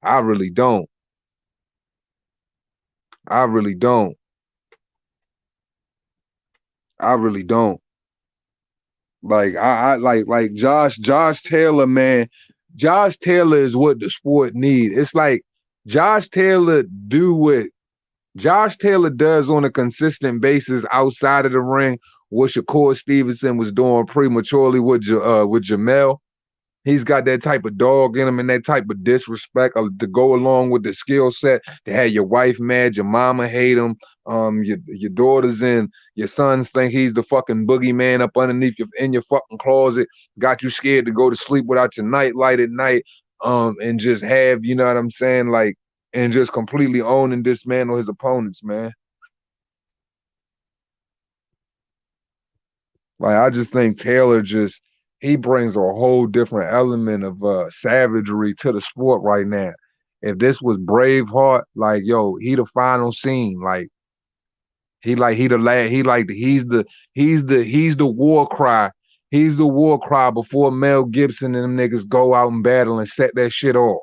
I really don't. I really don't. I really don't. I like Josh Taylor, man. Josh Taylor is what the sport need. It's like Josh Taylor do what Josh Taylor does on a consistent basis outside of the ring, what Shakur Stevenson was doing prematurely with Jamel. He's got that type of dog in him and that type of disrespect to go along with the skill set to have your wife mad, your mama hate him, your daughters and your sons think he's the fucking boogeyman up underneath in your fucking closet, got you scared to go to sleep without your night light at night, and just have, you know what I'm saying, like, and just completely own and dismantle his opponents, man. Like I just think Taylor just he brings a whole different element of savagery to the sport right now. If this was Braveheart, like yo, he the final scene. Like he the lad. He's the war cry. He's the war cry before Mel Gibson and them niggas go out and battle and set that shit off.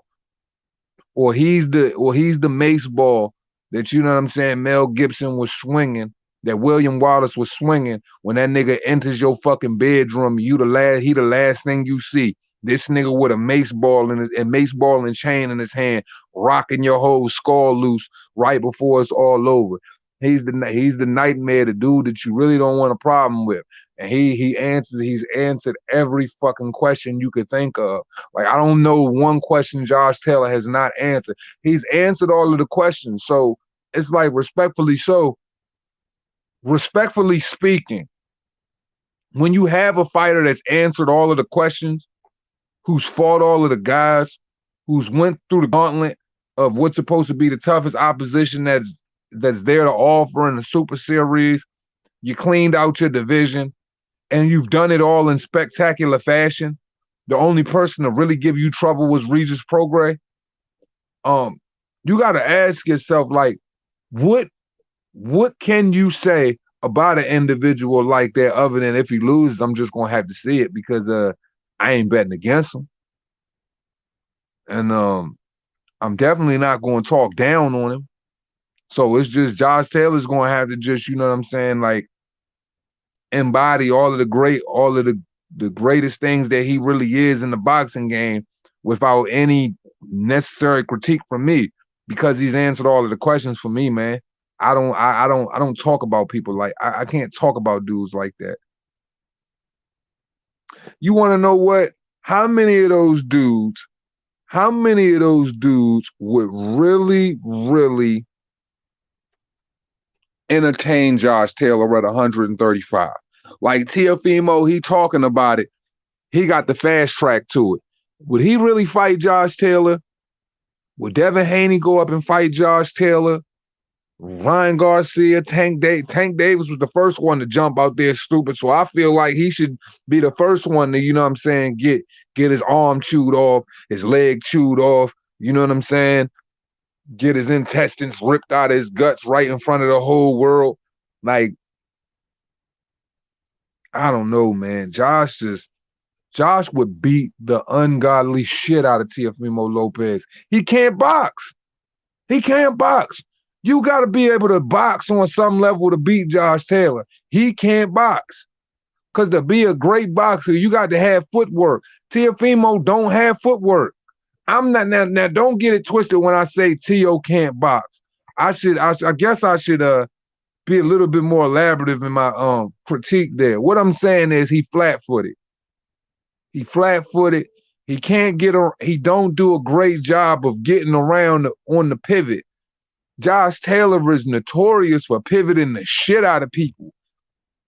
Or he's the mace ball that, you know what I'm saying, Mel Gibson was swinging, that William Wallace was swinging when that nigga enters your fucking bedroom. He the last thing you see. This nigga with a mace ball and mace ball and chain in his hand, rocking your whole skull loose right before it's all over. He's the nightmare, the dude that you really don't want a problem with. And he's answered every fucking question you could think of. Like I don't know one question Josh Taylor has not answered. He's answered all of the questions. So it's like respectfully speaking, when you have a fighter that's answered all of the questions, who's fought all of the guys, who's went through the gauntlet of what's supposed to be the toughest opposition that's there to offer in the Super Series, you cleaned out your division, and you've done it all in spectacular fashion. The only person to really give you trouble was Regis Prograis. You got to ask yourself, like, what can you say about an individual like that other than if he loses, I'm just gonna have to see it because I ain't betting against him, and I'm definitely not going to talk down on him. So it's just Josh Taylor's going to have to just, you know what I'm saying, like embody all of the greatest things that he really is in the boxing game without any necessary critique from me because he's answered all of the questions for me, man. I don't talk about people like I can't talk about dudes like that. You want to know what? How many of those dudes, how many of those dudes would really, really entertain Josh Taylor at 135? Like Teofimo, he talking about it. He got the fast track to it. Would he really fight Josh Taylor? Would Devin Haney go up and fight Josh Taylor? Ryan Garcia, Tank Davis was the first one to jump out there stupid. So I feel like he should be the first one to, you know what I'm saying, get his arm chewed off, his leg chewed off, you know what I'm saying? Get his intestines ripped out of his guts right in front of the whole world. Like, I don't know, man. Josh would beat the ungodly shit out of Teofimo Lopez. He can't box. He can't box. You got to be able to box on some level to beat Josh Taylor. He can't box. Because to be a great boxer, you got to have footwork. Teofimo don't have footwork. I'm not now. Don't get it twisted when I say Teo can't box. I guess I should be a little bit more elaborative in my critique there. What I'm saying is he flat-footed. He flat-footed. He can't get he don't do a great job of getting around on the pivot. Josh Taylor is notorious for pivoting the shit out of people,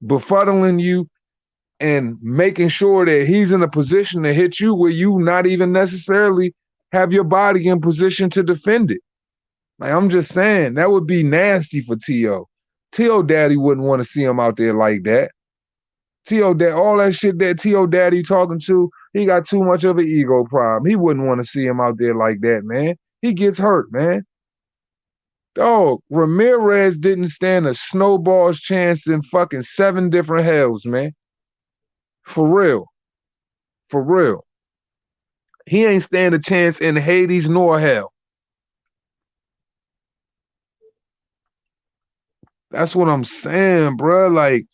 befuddling you and making sure that he's in a position to hit you where you not even necessarily have your body in position to defend it. Like, I'm just saying, that would be nasty for T.O. T.O. Daddy wouldn't want to see him out there like that. T.O. Daddy, all that shit that T.O. Daddy talking to, he got too much of an ego problem. He wouldn't want to see him out there like that, man. He gets hurt, man. Dog, Ramirez didn't stand a snowball's chance in fucking 7 different hells, man. For real. For real. He ain't stand a chance in Hades nor hell. That's what I'm saying, bro. Like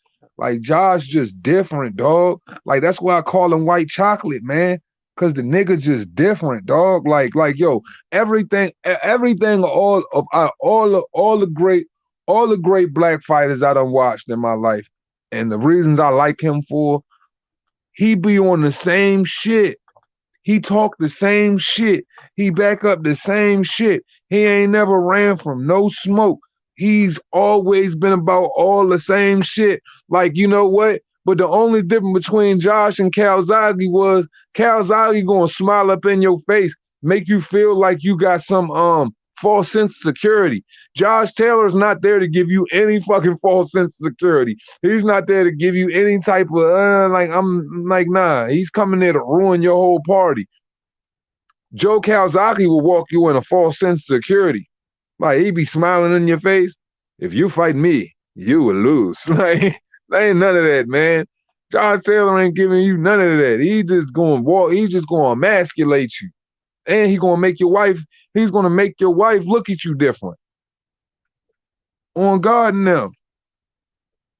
Josh just different, dog. Like, that's why I call him white chocolate, man. Cause the nigga just different, dog. Like, yo, everything, all the great black fighters I done watched in my life, and the reasons I like him for, he be on the same shit. He talk the same shit. He back up the same shit. He ain't never ran from no smoke. He's always been about all the same shit. Like, you know what? But the only difference between Josh and Calzaghe was Calzaghe gonna smile up in your face, make you feel like you got some false sense of security. Josh Taylor's not there to give you any fucking false sense of security. He's not there to give you any type of nah. He's coming there to ruin your whole party. Joe Calzaghe will walk you in a false sense of security. Like, he be smiling in your face. If you fight me, you will lose. Like, there ain't none of that, man. Josh Taylor ain't giving you none of that. He just gonna walk, he just gonna emasculate you. And he's gonna make your wife look at you different. On God and them.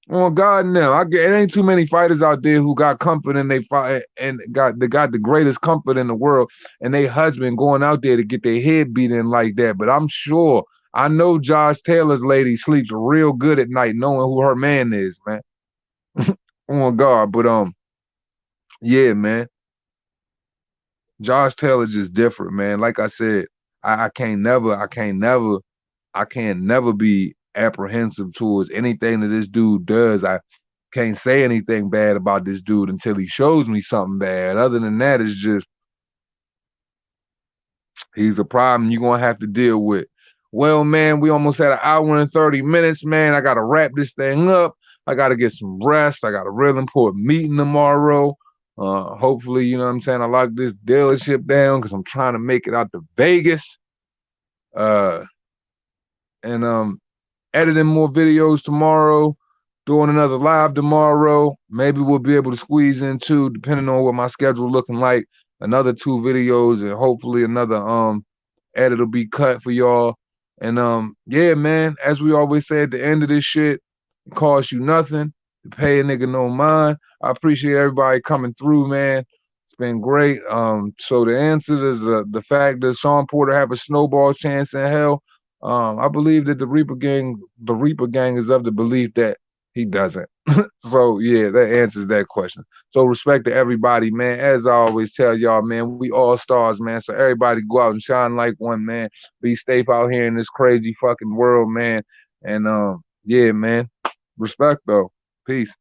On God and them. It ain't too many fighters out there who got comfort and they fight and got the greatest comfort in the world, and they husband going out there to get their head beat in like that. But I'm sure, I know Josh Taylor's lady sleeps real good at night knowing who her man is, man. On God. But yeah, man. Josh Taylor just different, man. Like I said, I can't never be apprehensive towards anything that this dude does. I can't say anything bad about this dude until he shows me something bad. Other than that, it's just, he's a problem you're gonna have to deal with. Well, man, we almost had 1 hour and 30 minutes, man. I gotta wrap this thing up. I gotta get some rest. I got a real important meeting tomorrow. Hopefully, you know what I'm saying, I lock this dealership down because I'm trying to make it out to Vegas. And editing more videos tomorrow, doing another live tomorrow. Maybe we'll be able to squeeze in 2, depending on what my schedule looking like, another 2 videos, and hopefully another edit will be cut for y'all. And yeah, man, as we always say at the end of this shit, it costs you nothing to pay a nigga no mind. I appreciate everybody coming through, man. It's been great. So the answer is the fact that Sean Porter have a snowball chance in hell. I believe that the Reaper gang is of the belief that he doesn't. So yeah, that answers that question. So respect to everybody, man. As I always tell y'all, man, we all stars, man. So everybody go out and shine like one, man. Be safe out here in this crazy fucking world, man. And yeah, man. Respect though. Peace.